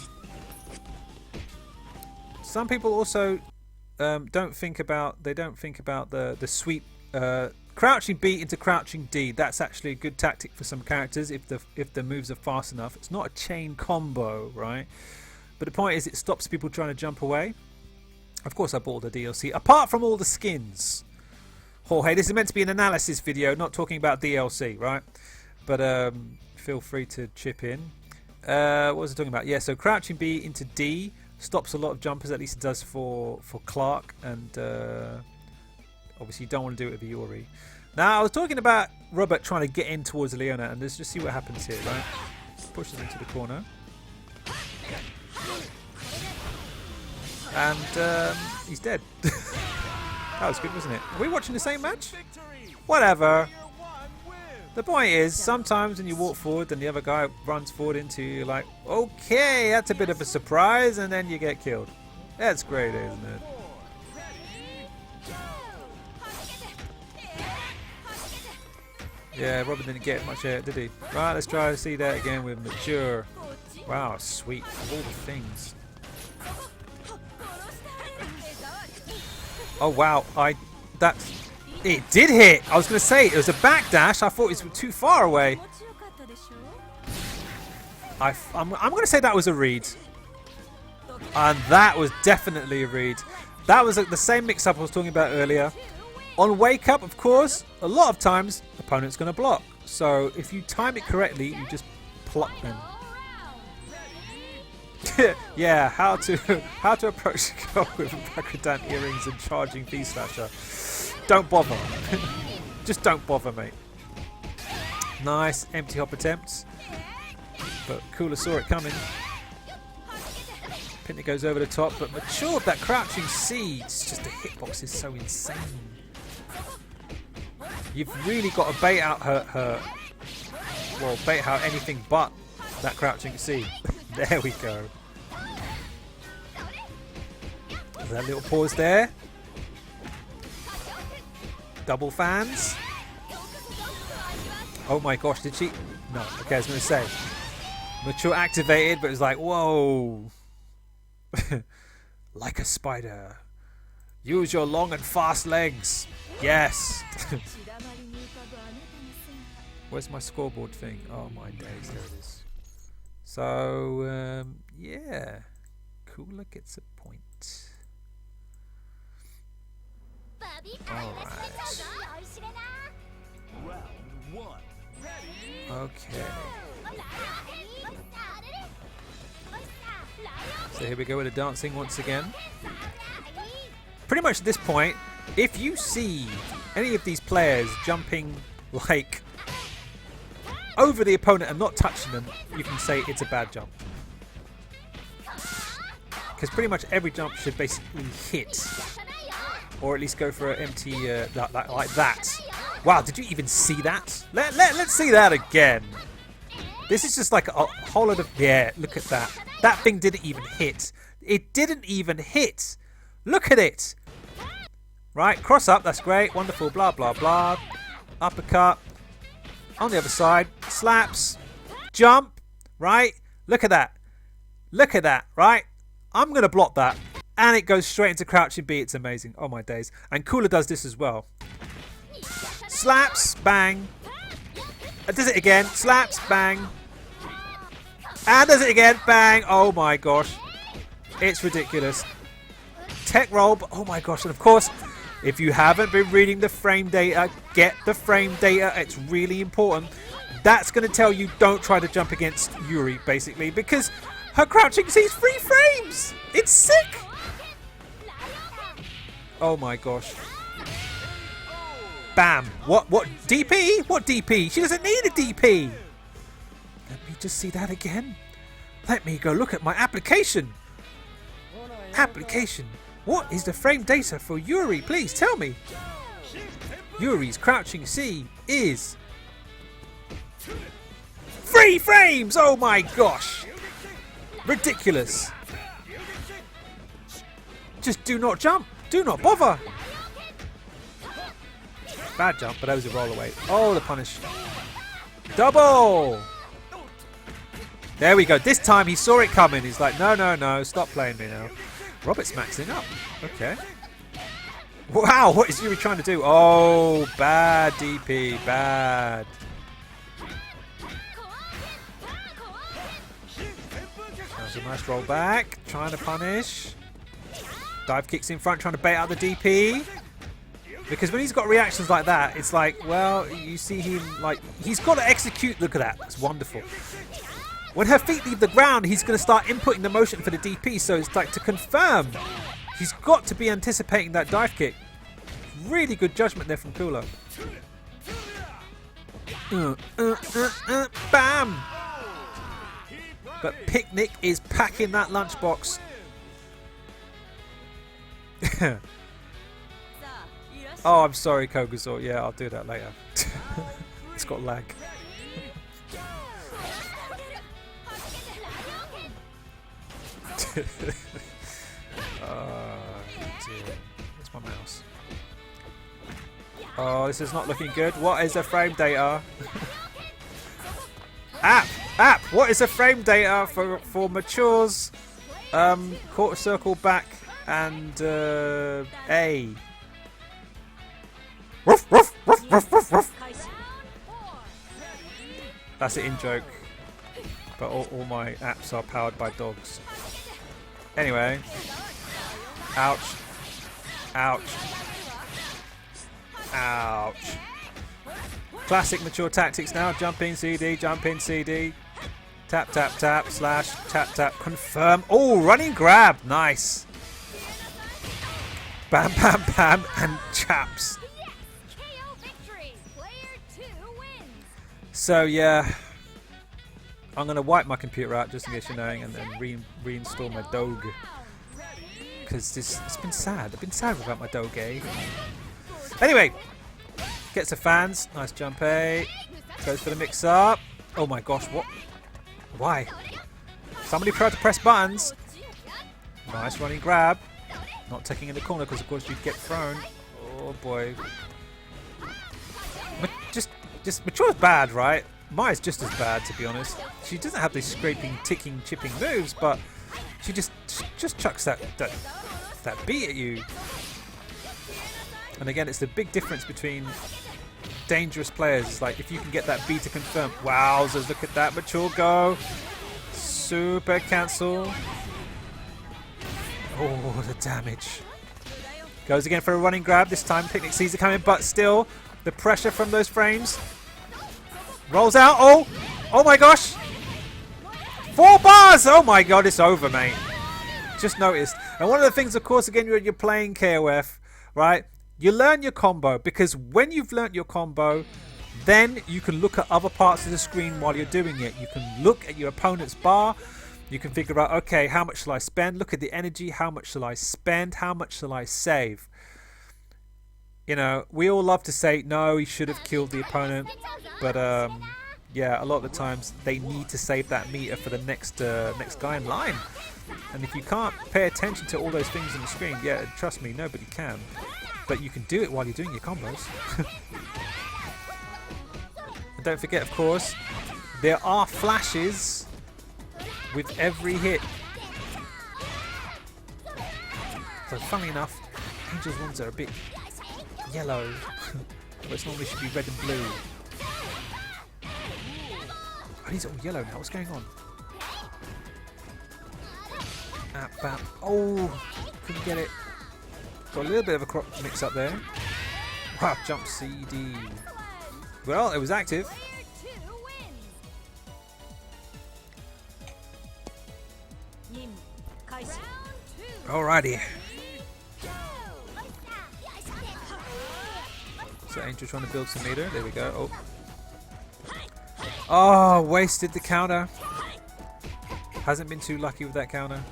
Some people also don't think about the sweep crouching B into crouching D. That's actually a good tactic for some characters if the moves are fast enough. It's not a chain combo, right? But the point is, it stops people trying to jump away. Of course, I bought the DLC. Apart from all the skins. Jorge, this is meant to be an analysis video, not talking about DLC, right? But feel free to chip in. What was I talking about? Yeah, so crouching B into D stops a lot of jumpers. At least it does for Clark. And obviously, you don't want to do it with Yuri. Now, I was talking about Robert trying to get in towards Leona. And let's just see what happens here, right? pushes into the corner. And he's dead. That was good, wasn't it? Are we watching the same match? Whatever. The point is, sometimes when you walk forward and the other guy runs forward into you, you're like, okay, that's a bit of a surprise, and then you get killed. That's great, isn't it? Yeah, Robin didn't get much air, did he? Right, let's try to see that again with mature. Wow, sweet. Of all the things. Oh wow, it did hit. I was going to say it was a backdash. I thought it was too far away. I'm going to say that was a read, and that was definitely a read. That was the same mix-up I was talking about earlier. On wake up, of course, a lot of times opponent's going to block. So if you time it correctly, you just pluck them. Yeah, how to approach a girl with Bakudan earrings and charging V-slasher. Don't bother. Just don't bother, mate. Nice empty hop attempts. But Kula saw it coming. Pinter goes over the top, but matured that crouching C. It's just the hitbox is so insane. You've really got to bait out bait out anything but that crouching C. There we go. That little pause there. Double fans. Oh my gosh, did she? No, okay, I was going to say. Mature activated, but it's like, whoa. Like a spider. Use your long and fast legs. Yes. Where's my scoreboard thing? Oh my days, there it is. So, yeah. Kula gets a point. Alright. Okay. So here we go with the dancing once again. Pretty much at this point, if you see any of these players jumping like over the opponent and not touching them, you can say it's a bad jump. Because pretty much every jump should basically hit. Or at least go for an empty, like that. Wow, did you even see that? Let's see that again. This is just like a whole lot of... Yeah, look at that. That thing didn't even hit. It didn't even hit. Look at it. Right, cross up, that's great. Wonderful, blah, blah, blah. Uppercut. On the other side, slaps. Jump. Right? Look at that. Look at that, right? I'm going to block that. And it goes straight into crouching B. It's amazing. Oh my days. And Kula does this as well. Slaps, bang. Does it again. Slaps, bang. And does it again. Bang. Oh my gosh. It's ridiculous. Tech roll. But oh my gosh. And of course, if you haven't been reading the frame data, get the frame data. It's really important. That's going to tell you don't try to jump against Yuri, basically. Because her crouching sees 3 frames. It's sick. Oh my gosh. Bam. What DP? What DP? She doesn't need a DP. Let me just see that again. Let me go look at my application. Application. What is the frame data for Yuri? Please tell me. Yuri's crouching C is 3 frames. Oh my gosh. Ridiculous. Just do not jump. Do not bother. Bad jump, but that was a roll away. Oh, the punish. Double. There we go. This time he saw it coming. He's like, no, no, no. Stop playing me now. Robert's maxing up. Okay. Wow, what is Yuri trying to do? Oh, bad DP. Bad. That was a nice roll back. Trying to punish. Dive kicks in front, trying to bait out the DP. Because when he's got reactions like that, it's like, well, you see him, like, he's got to execute. Look at that. That's wonderful. When her feet leave the ground, he's going to start inputting the motion for the DP. So it's like to confirm, he's got to be anticipating that dive kick. Really good judgment there from Kula. Bam! But Picnic is packing that lunchbox. Oh, I'm sorry, Kogazor. Yeah, I'll do that later. It's got lag. Oh, dear. Where's my mouse? Oh, this is not looking good. What is the frame data? App! What is the frame data for matures? Quarter circle back and A. Ruff, ruff, ruff, ruff, ruff, ruff. That's an in-joke. But all my apps are powered by dogs. Anyway. Ouch. Ouch. Ouch. Classic mature tactics now. Jump in CD, jump in CD. Tap, tap, tap, slash, tap, tap, confirm. Oh, running grab. Nice. Bam, bam, bam, and chaps. So, yeah. I'm going to wipe my computer out just in case you're knowing and then reinstall my dog. Because it's been sad. I've been sad without my dog, eh? Anyway. Gets the fans. Nice jump A. Goes for the mix up. Oh my gosh, what? Why? Somebody tried to press buttons. Nice running grab. Not taking in the corner because of course you'd get thrown. Oh boy. Just Mature's bad, right? Maya's just as bad, to be honest. She doesn't have these scraping, ticking, chipping moves, but she just chucks that beat at you. And again, it's the big difference between dangerous players. It's like if you can get that B to confirm. Wowzers, look at that Mature go. Super cancel. Oh, the damage. Goes again for a running grab. This time Picnic sees it coming, but still the pressure from those frames. Rolls out. Oh my gosh. 4 bars. Oh my god, it's over, mate. Just noticed. And one of the things, of course, again, you're playing KOF, right? You learn your combo, because when you've learnt your combo, then you can look at other parts of the screen while you're doing it. You can look at your opponent's bar. You can figure out, okay, how much shall I spend? Look at the energy. How much shall I spend? How much shall I save? You know, we all love to say, no, he should have killed the opponent. But, yeah, a lot of the times they need to save that meter for the next guy in line. And if you can't pay attention to all those things on the screen, yeah, trust me, nobody can. But you can do it while you're doing your combos. And don't forget, of course, there are flashes with every hit. So funnily enough, Angel's ones are a bit yellow. Whereas normally should be red and blue. Oh, these are all yellow now. What's going on? Bam. Oh, couldn't get it. Got a little bit of a crop mix up there. Wow, jump CD. Well, it was active. Alrighty. So Angel trying to build some meter. There we go. Oh, wasted the counter. Hasn't been too lucky with that counter.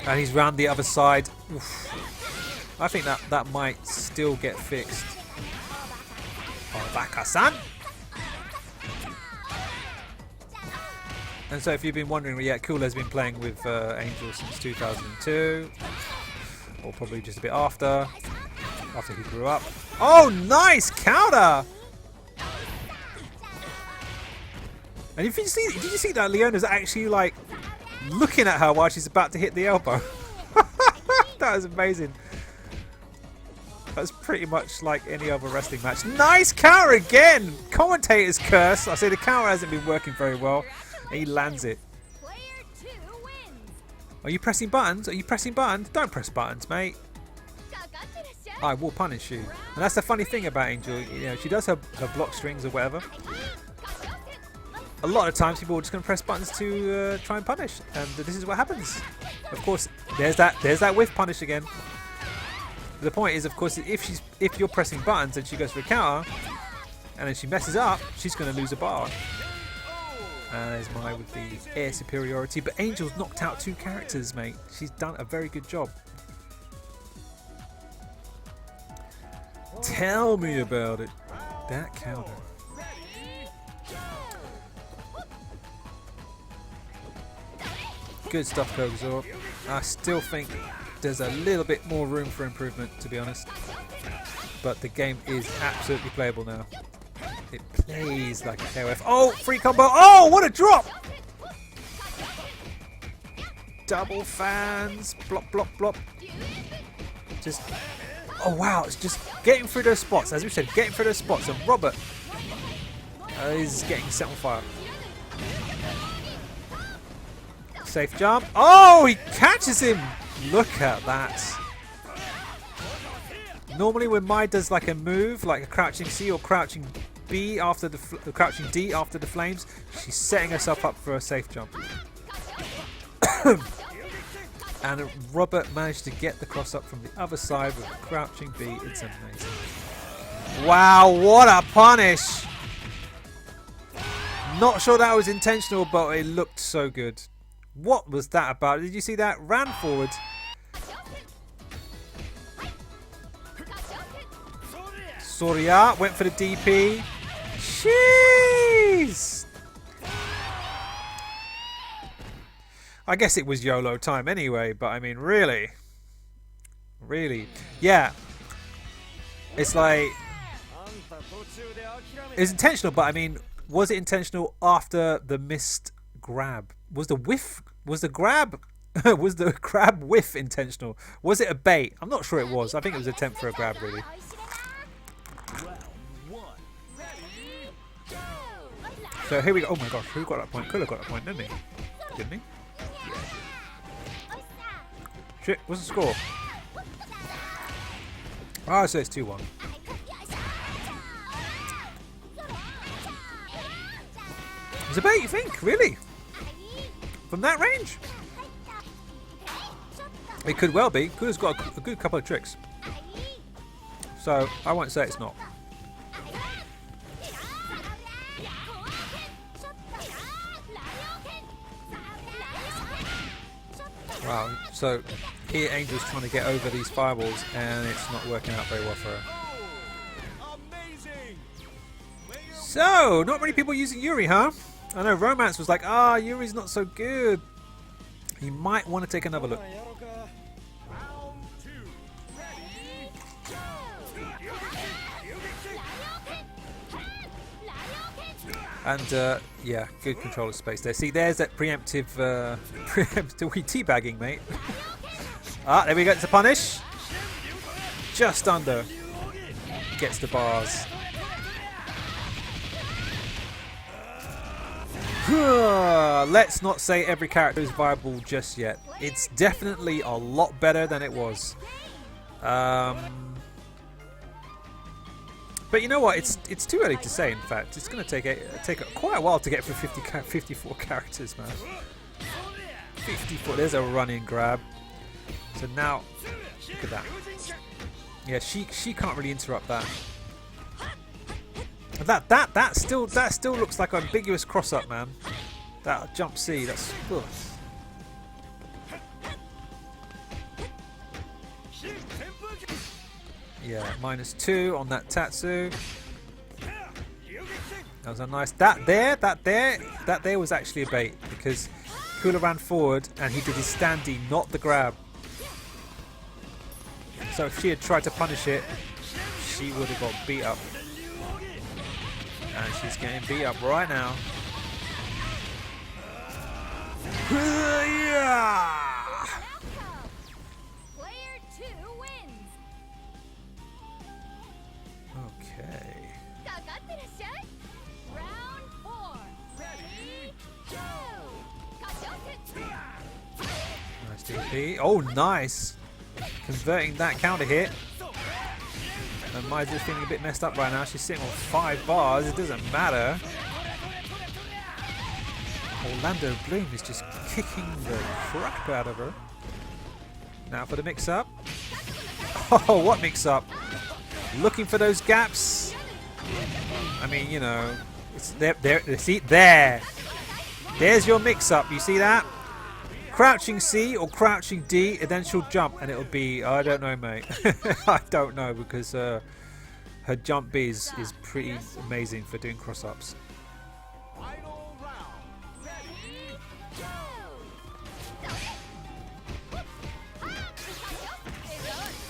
And he's round the other side. Oof. I think that might still get fixed. Oh, Baka-san! And so if you've been wondering, yeah, Kula's been playing with Angel since 2002. Or probably just a bit after he grew up. Oh, nice counter! And if you see, did you see that Leona's actually like looking at her while she's about to hit the elbow? That was amazing. That's pretty much like any other wrestling match. Nice counter again! Commentator's curse. I say the counter hasn't been working very well. And he lands it. Are you pressing buttons? Are you pressing buttons? Don't press buttons, mate. I will punish you. And that's the funny thing about Angel. You know, she does her block strings or whatever. A lot of times people are just going to press buttons to try and punish, and this is what happens. Of course, there's that whiff punish again. The point is, of course, if you're pressing buttons and she goes for a counter, and then she messes up, she's going to lose a bar. as Mai with the air superiority. But Angel's knocked out 2 characters, mate. She's done a very good job. Tell me about it. That counter. Good stuff, Kogazor. I still think there's a little bit more room for improvement, to be honest. But the game is absolutely playable now. It plays like a KOF. Oh, free combo. Oh, what a drop! Double fans. Blop, blop, blop. Just... Oh, wow. It's just getting through those spots. As we said, getting through those spots. And Robert is getting set on fire. Safe jump. Oh, he catches him. Look at that. Normally when Mai does like a move, like a crouching C or crouching B after the crouching D after the flames, she's setting herself up for a safe jump. And Robert managed to get the cross up from the other side with a crouching B. It's amazing. Wow, what a punish! Not sure that was intentional, but it looked so good. What was that about? Did you see that? Ran forward. Soria went for the DP. Jeez! I guess it was YOLO time anyway, but I mean, really? Really? Yeah. It's like... It's intentional, but I mean, was it intentional after the missed grab? Was the whiff, was the grab, was the grab whiff intentional? Was it a bait? I'm not sure it was. I think it was an attempt for a grab, really. So here we go. Oh my gosh, who got that point? Kula got that point, didn't he? Didn't he? Yeah. Shit, what's the score? Ah, so it's 2-1. It's a bait, you think? Really? From that range? It could well be. Kula's got a good couple of tricks. So, I won't say it's not. Wow, so here Angel's trying to get over these fireballs and it's not working out very well for her. So, not many people using Yuri, huh? I know Romance was like, ah, Yuri's not so good. You might want to take another look. And yeah, good control of space there. See, there's that preemptive, preemptive teabagging, mate. Ah, there we go. It's a punish. Just under. Gets the bars. Let's not say every character is viable just yet. It's definitely a lot better than it was. But you know what? It's too early to say. In fact, it's going to take quite a while to get through 54 characters, man. 54. There's a running grab. So now, look at that. Yeah, she can't really interrupt that. That still looks like an ambiguous cross up, man. That jump C. That's. Ugh. Yeah, -2 on that Tatsu. That was a nice. That there was actually a bait because Kula ran forward and he did his standy, not the grab. So if she had tried to punish it, she would have got beat up. And she's getting beat up right now. Yeah. Okay. Nice DP. Oh, nice. Converting that counter hit. And Mai's just feeling a bit messed up right now. She's sitting on 5 bars. It doesn't matter. Orlando Bloom is just kicking the crap out of her. Now for the mix-up. Oh, what mix-up? Looking for those gaps. I mean, you know, it's there. See, there. There's your mix-up. You see that? Crouching C or crouching D, and then she'll jump, and it'll be... I don't know, mate. I don't know, because her jump B is pretty amazing for doing cross-ups. Final round. Ready, go!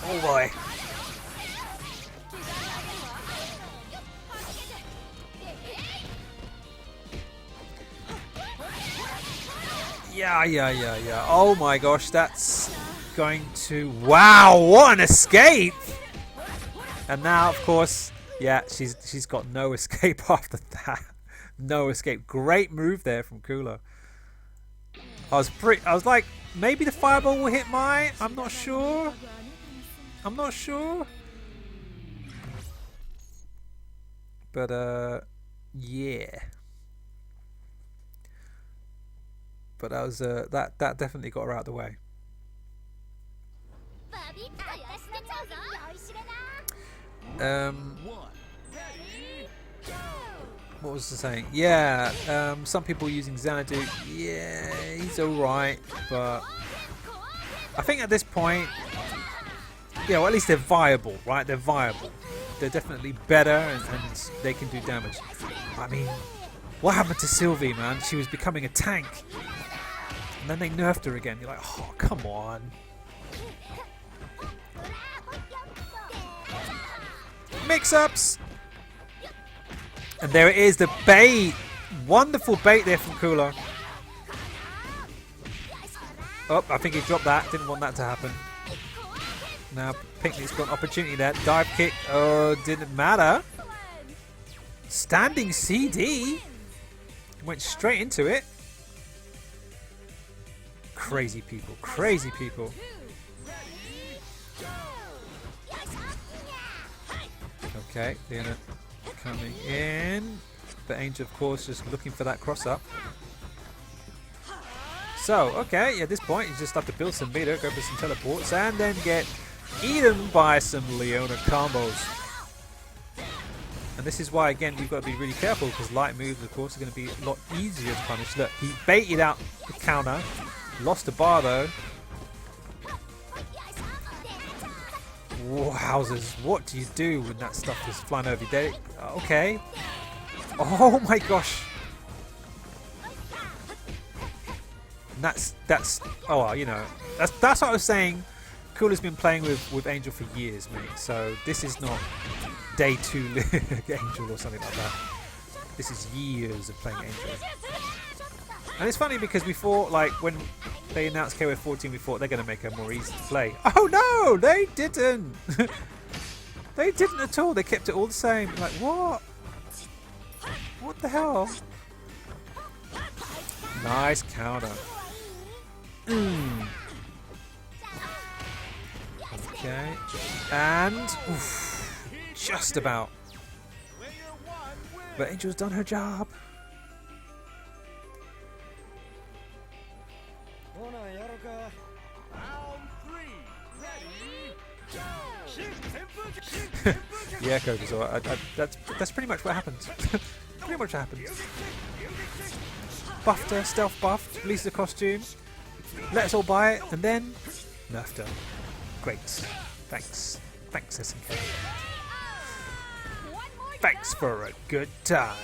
Oh boy. Yeah. Oh my gosh, that's going to... Wow, what an escape! And now, of course, yeah, she's got no escape after that. No escape. Great move there from Kula. I was like, maybe the fireball will hit mine. I'm not sure. But yeah. But that was that definitely got her out of the way. What was I saying? Yeah, some people using Xanadu. Yeah, he's alright, but I think at this point, yeah, well, at least they're viable, right? They're viable. They're definitely better, and they can do damage. I mean, what happened to Sylvie, man? She was becoming a tank, and then they nerfed her again. You're like, oh, come on. Mix-ups! And there it is, the bait! Wonderful bait there from Kula. Oh, I think he dropped that. Didn't want that to happen. Now Pinkney's got an opportunity there. Dive kick. Oh, didn't matter. Standing CD. Went straight into it. Crazy people. Crazy people. Okay, Leona coming in. But Angel, of course, just looking for that cross-up. So, okay, at this point, you just have to build some meter, go for some teleports, and then get eaten by some Leona combos. And this is why, again, you've got to be really careful, because light moves, of course, are going to be a lot easier to punish. Look, he baited out the counter, lost a bar, though. Wowzers, what do you do when that stuff is flying over your day? Okay. Oh my gosh. That's oh well, you know, that's what I was saying. Kula's been playing with Angel for years, mate. So this is not day 2 Angel or something like that. This is years of playing Angel. And it's funny because before, like when they announced KOFXIV, we thought they're going to make her more easy to play. Oh no, they didn't. They didn't at all. They kept it all the same. Like what? What the hell? Nice counter. Okay. And oof, just about. But Angel's done her job. Yeah, Coach. So that's pretty much what happened. Pretty much what happened. Buffed her, stealth buffed, released the costume, let us all buy it, and then nerfed her. Great. Thanks. Thanks, SNK. Thanks for a good time.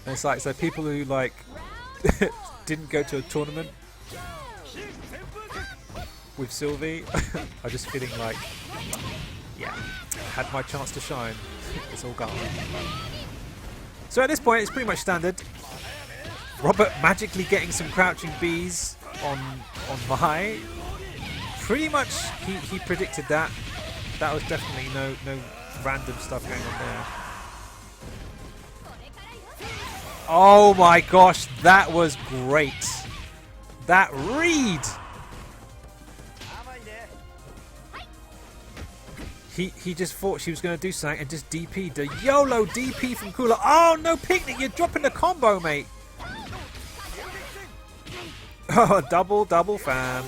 And it's like, so people who like didn't go to a tournament with Sylvie are just feeling like, yeah, had my chance to shine. It's all gone. So at this point, it's pretty much standard. Robert magically getting some crouching Bs on Mai. Pretty much, he predicted that. That was definitely no random stuff going on there. Oh my gosh, that was great. That read. He just thought she was going to do something and just DP'd. The YOLO DP from Kula. Oh no, Picnic, you're dropping the combo, mate. Oh, double fam.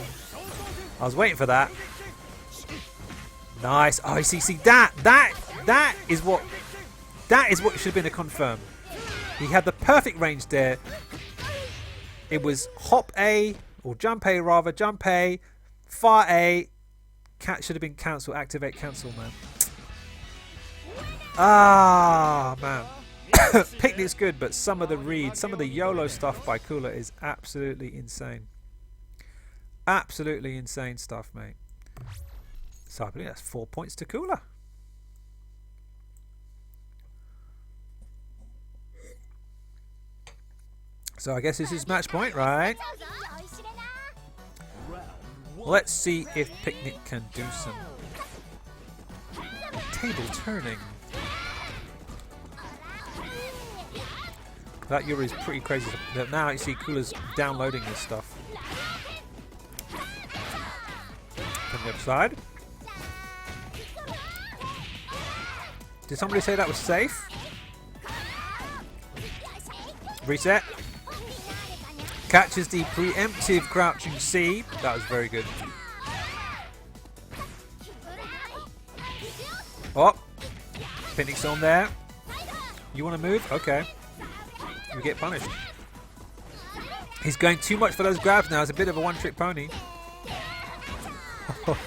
I was waiting for that. Nice. Oh, see, that is what That is what should have been a confirm. He had the perfect range there. It was hop A, or jump A rather, jump A, fire A. Cat should have been cancel, activate cancel, man. Ah, man. Picnic's good, but some of the reads, some of the YOLO stuff by Kula is absolutely insane. Absolutely insane stuff, mate. So I believe that's 4 points to Kula. So I guess this is match point, right? Let's see if Picnic can do some table turning. That Yuri is pretty crazy. Now you see Kula's downloading this stuff. From the other side. Did somebody say that was safe? Reset. Catches the preemptive crouching C. That was very good. Oh. Picnic's on there. You want to move? Okay. You get punished. He's going too much for those grabs now. It's a bit of a one-trick pony.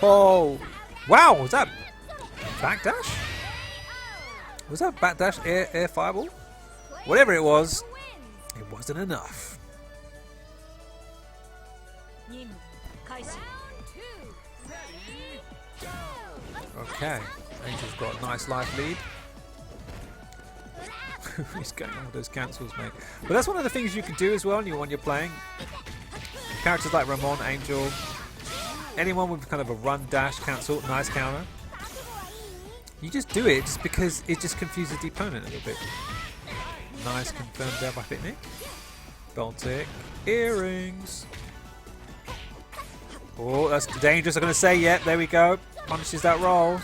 Oh. Wow. Was that backdash? Was that backdash air fireball? Whatever it was, it wasn't enough. Okay, Angel's got a nice life lead. He's getting all those cancels, mate. But that's one of the things you can do as well when you're playing. Characters like Ramon, Angel, anyone with kind of a run, dash, cancel, nice counter. You just do it just because it just confuses the opponent a little bit. Nice confirmed there by Picnic. Baltic. Earrings. Oh, that's dangerous. I'm going to say, yeah, there we go. Punishes that roll.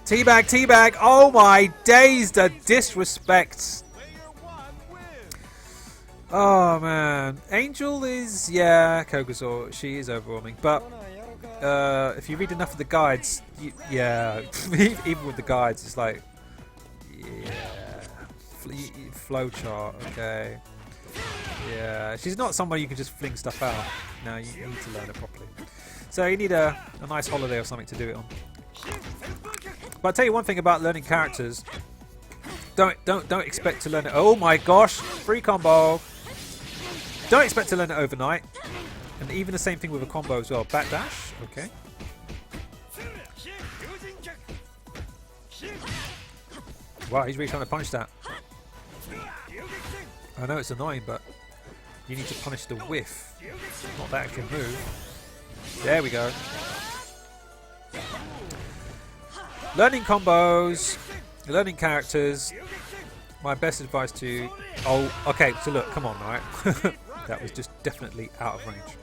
Teabag, teabag. Oh my days, the disrespect. Oh man. Angel is, yeah, Kogazor. She is overwhelming. But if you read enough of the guides, yeah, even with the guides, it's like, yeah, flow chart, okay. Yeah, she's not someone you can just fling stuff out. No, you need to learn it properly. So you need a nice holiday or something to do it on. But I'll tell you one thing about learning characters. Don't expect to learn it. Oh my gosh, free combo. Don't expect to learn it overnight. And even the same thing with a combo as well. Backdash, okay. Wow, he's really trying to punish that. I know it's annoying, but you need to punish the whiff, not that it can move. There we go. Learning combos, learning characters. My best advice to you. Oh, okay, so look, come on, right? That was just definitely out of range.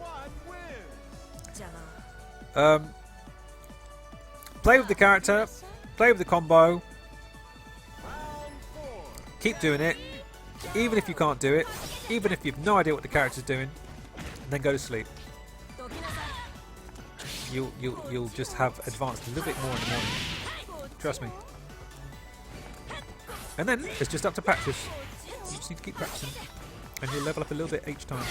Play with the character, play with the combo. Keep doing it. Even if you can't do it, even if you've no idea what the character's doing, then go to sleep. You'll just have advanced a little bit more in the morning. Trust me. And then it's just up to practice. You just need to keep practicing, and you'll level up a little bit each time.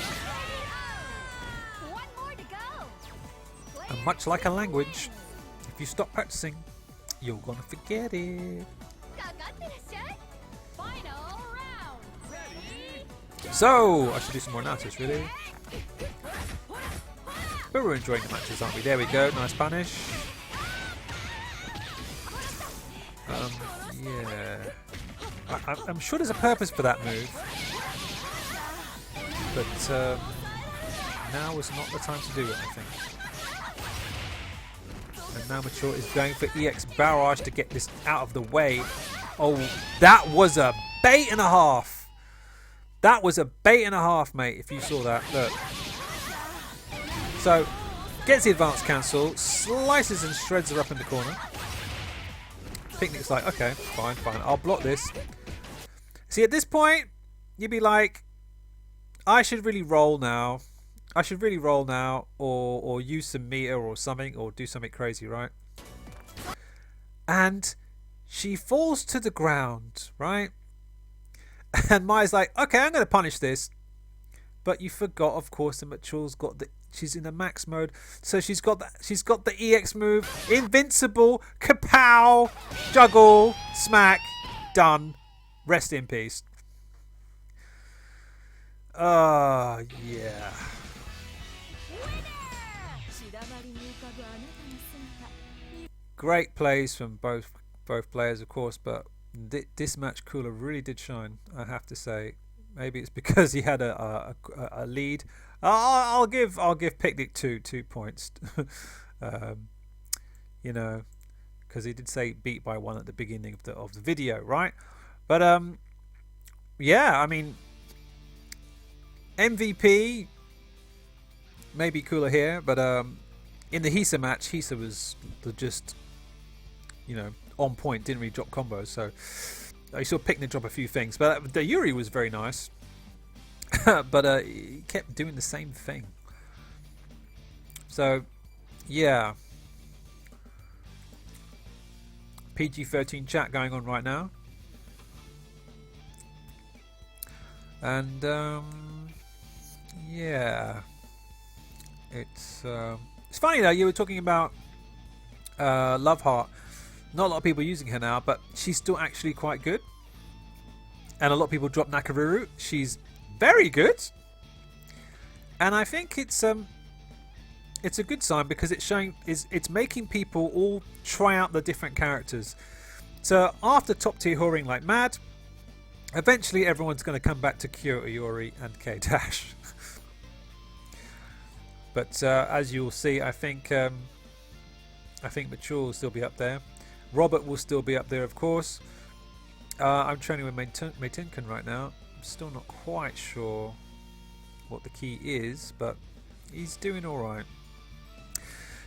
And much like a language, if you stop practicing, you're gonna forget it. So, I should do some more analysis, really. But we're enjoying the matches, aren't we? There we go, nice punish. Yeah. I'm sure there's a purpose for that move. But now is not the time to do it, I think. And now Mature is going for EX Barrage to get this out of the way. Oh, that was a bait and a half. That was a bait and a half, mate, if you saw that. Look. So, gets the advanced cancel, slices and shreds her up in the corner. Picnic's like, okay, fine, I'll block this. See, at this point, you'd be like, I should really roll now. Or use some meter or something, or do something crazy, right? and she falls to the ground, right? And Mai's like, okay, I'm going to punish this. But you forgot, of course, that Machule's got the. She's in the max mode, so she's got the EX move, invincible, kapow, juggle, smack, done. Rest in peace. Yeah. Great plays from both players, of course, but this match, Kula really did shine, I have to say. Maybe it's because he had a lead. I'll give Picnic 2 points. You know, because he did say beat by 1 at the beginning of the video, right? But yeah, I mean, MVP maybe Kula here, but in the Hisa match, Hisa was just, you know, on point. Didn't really drop combos, so I saw Picnic drop a few things, but the Yuri was very nice. But he kept doing the same thing. So, yeah. PG-13 chat going on right now. And, yeah. It's funny though, you were talking about Love Heart. Not a lot of people using her now, but she's still actually quite good. And a lot of people drop Nakaruru. She's very good. And I think it's a good sign because it's making people all try out the different characters. So after top tier whoring like mad, eventually everyone's going to come back to Kyoto Yori and K-Dash. But as you'll see, I think Mature will still be up there. Robert will still be up there, of course. I'm training with Meitinkan right now. I'm still not quite sure what the key is, but he's doing all right.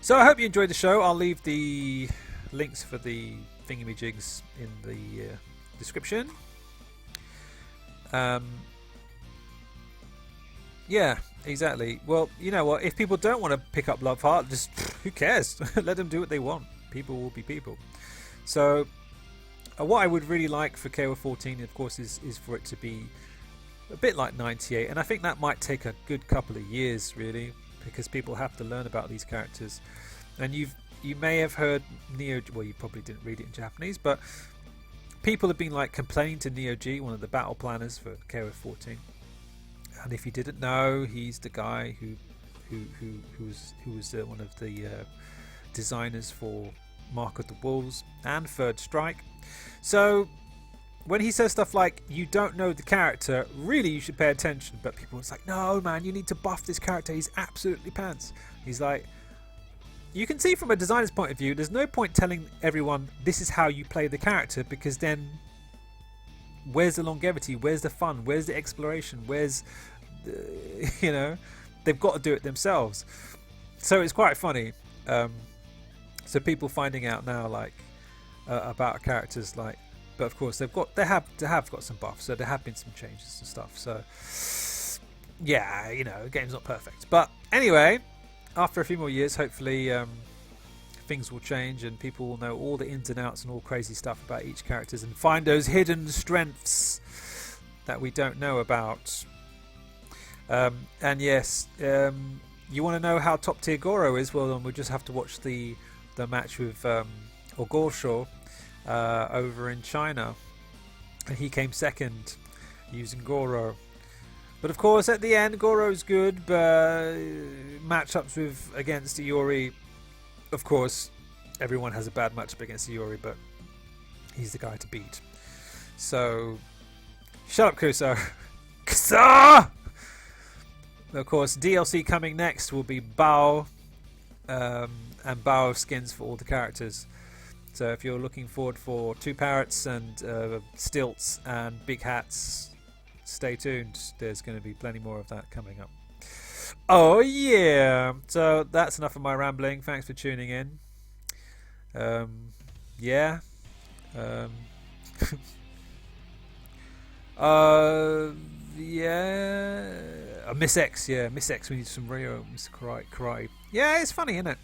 So I hope you enjoyed the show. I'll leave the links for the thingamajigs in the description. Yeah, exactly. Well, you know what? If people don't want to pick up Love Heart, just who cares? Let them do what they want. People will be people. So, what I would really like for KOFXIV, of course, is for it to be a bit like 98, and I think that might take a good couple of years, really, because people have to learn about these characters. And you may have heard Neo. Well, you probably didn't read it in Japanese, but people have been like complaining to Neo G, one of the battle planners for KOFXIV. And if you didn't know, he's the guy who was one of the designers for Mark of the Wolves and Third Strike. So when he says stuff like you don't know the character, really you should pay attention. But people are like, no man, you need to buff this character, he's absolutely pants. He's like, you can see from a designer's point of view, there's no point telling everyone this is how you play the character, because then where's the longevity, where's the fun, where's the exploration, where's the, you know, they've got to do it themselves. So it's quite funny. So people finding out now like about characters, like, but of course they have got some buffs, so there have been some changes and stuff. So yeah, you know, the game's not perfect, but anyway, after a few more years, hopefully things will change and people will know all the ins and outs and all crazy stuff about each characters and find those hidden strengths that we don't know about. And yes, you want to know how top tier Goro is? Well, then we'll just have to watch the match with Ogosho over in China, and he came second using Goro. But of course, at the end, Goro's good, but matchups against Iori, of course, everyone has a bad matchup against Iori, but he's the guy to beat. So, shut up, Kuso. Kusa! Of course, DLC coming next will be Bao, and Bao skins for all the characters. So if you're looking forward for 2 parrots and stilts and big hats, stay tuned. There's going to be plenty more of that coming up. Oh yeah! So that's enough of my rambling. Thanks for tuning in. Yeah. Yeah. Miss X, yeah. Miss X, we need some Rio. Miss Karate. Yeah, it's funny, isn't it?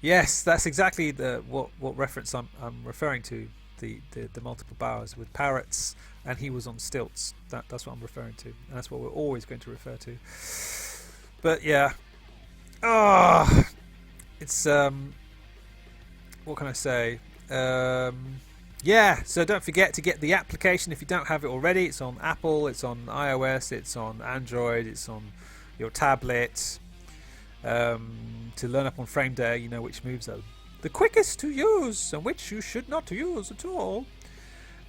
Yes, that's exactly the what reference I'm referring to. The multiple bowers with parrots, and he was on stilts. That's what I'm referring to, and that's what we're always going to refer to. But yeah, it's what can I say? Yeah, so don't forget to get the application if you don't have it already. It's on Apple, it's on iOS, it's on Android, it's on your tablet. To learn up on frame data, you know which moves are the quickest to use and which you should not use at all.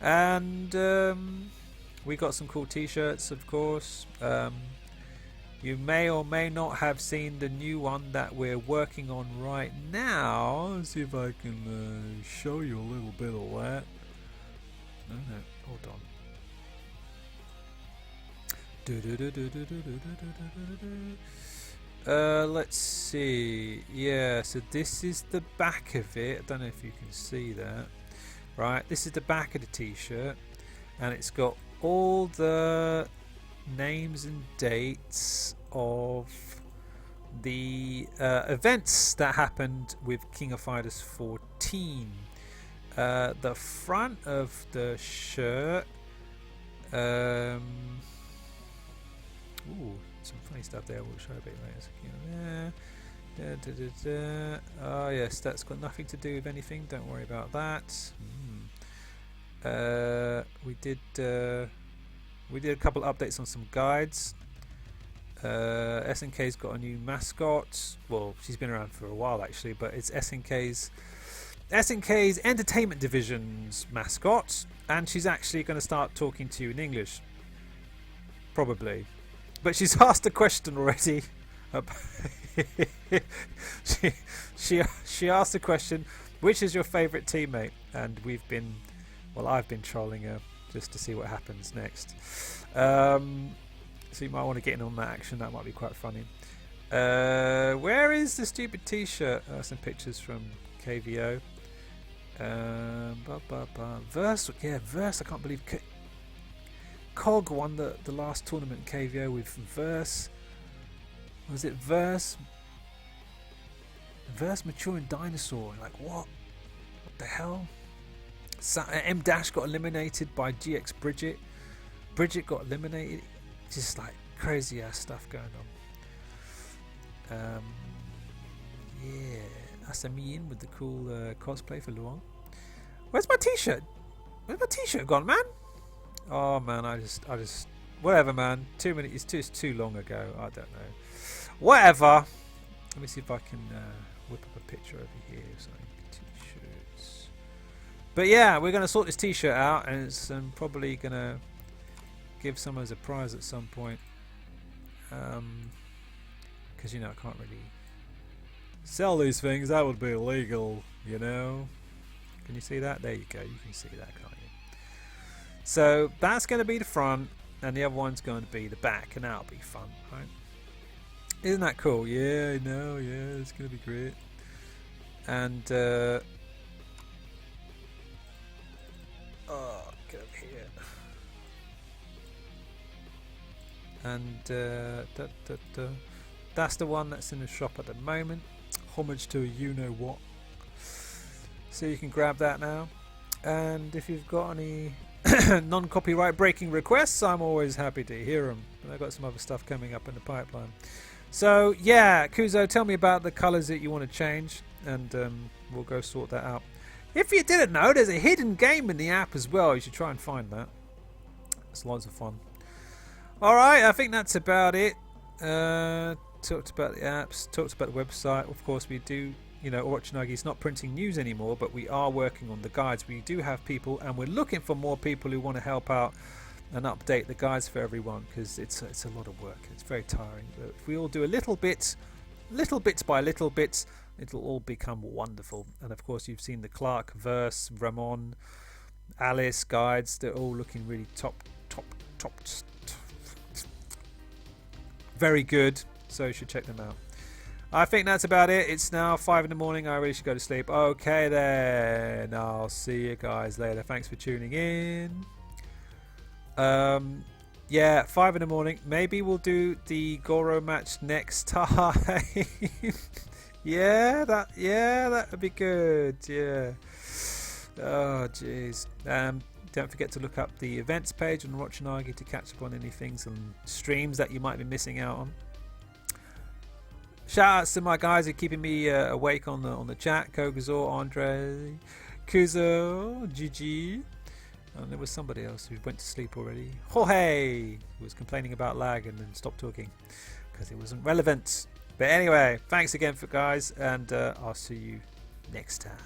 And we got some cool t-shirts, of course. You may or may not have seen the new one that we're working on right now. Let's see if I can show you a little bit of that. No, hold on. Let's see. Yeah, so this is the back of it. I don't know if you can see that. Right, this is the back of the t-shirt, and it's got all the names and dates of the events that happened with King of Fighters 14. The front of the shirt, ooh, some funny stuff there. We'll show a bit later. Oh yes, that's got nothing to do with anything. Don't worry about that. We did a couple updates on some guides. SNK's got a new mascot. Well, she's been around for a while actually, but it's SNK's Entertainment Division's mascot, and she's actually going to start talking to you in English, probably. But she's asked a question already. she asked a question: which is your favourite teammate? And I've been trolling her just to see what happens next. So you might want to get in on that action. That might be quite funny. Where is the stupid t-shirt? Some pictures from KVO. Verse. Yeah, Verse. I can't believe Cog won the last tournament in KVO with Verse. Was it Verse? Verse Maturing Dinosaur. Like what? What the hell? M Dash got eliminated by GX Bridget. Bridget got eliminated. Just like crazy ass stuff going on. Yeah, Asami in with the cool cosplay for Luan. Where's my t-shirt? Where's my t-shirt gone, man? Oh man, I just whatever, man. 2 minutes. It's too long ago. I don't know. Whatever. Let me see if I can whip up a picture over here. T-shirts. But yeah, we're gonna sort this t-shirt out, and it's probably gonna give someone as a prize at some point, because I can't really sell these things. That would be illegal, Can you see that? There you go. You can see that, can't you? So that's going to be the front, and the other one's going to be the back, and that'll be fun, right? Isn't that cool? Yeah, I know. Yeah, it's going to be great. And get over here. And that's the one that's in the shop at the moment. Homage to a you-know-what. So you can grab that now. And if you've got any non-copyright breaking requests, I'm always happy to hear them. And I've got some other stuff coming up in the pipeline. So yeah, Kuzo, tell me about the colours that you want to change, and we'll go sort that out. If you didn't know, there's a hidden game in the app as well. You should try and find that. It's lots of fun. Alright, I think that's about it. Talked about the apps, talked about the website. Of course, we do, Orochinagi's not printing news anymore, but we are working on the guides. We do have people, and we're looking for more people who want to help out and update the guides for everyone, because it's a lot of work. It's very tiring. But if we all do a little bit by little bits, it'll all become wonderful. And of course, you've seen the Clark, Verse, Ramon, Alice guides. They're all looking really top, very good. So you should check them out. I think that's about it. It's now 5 in the morning. I really should go to sleep. Okay then. I'll see you guys later. Thanks for tuning in. Yeah, 5 in the morning. Maybe we'll do the Goro match next time. Yeah, that would be good. Yeah. Oh, jeez. Don't forget to look up the events page on Rochanagi to catch up on any things and streams that you might be missing out on. Shout outs to my guys who are keeping me awake on the chat. Kogazor, Andre, Kuzo, GG. And there was somebody else who went to sleep already. Jorge, who was complaining about lag and then stopped talking because it wasn't relevant. But anyway, thanks again for guys, and I'll see you next time.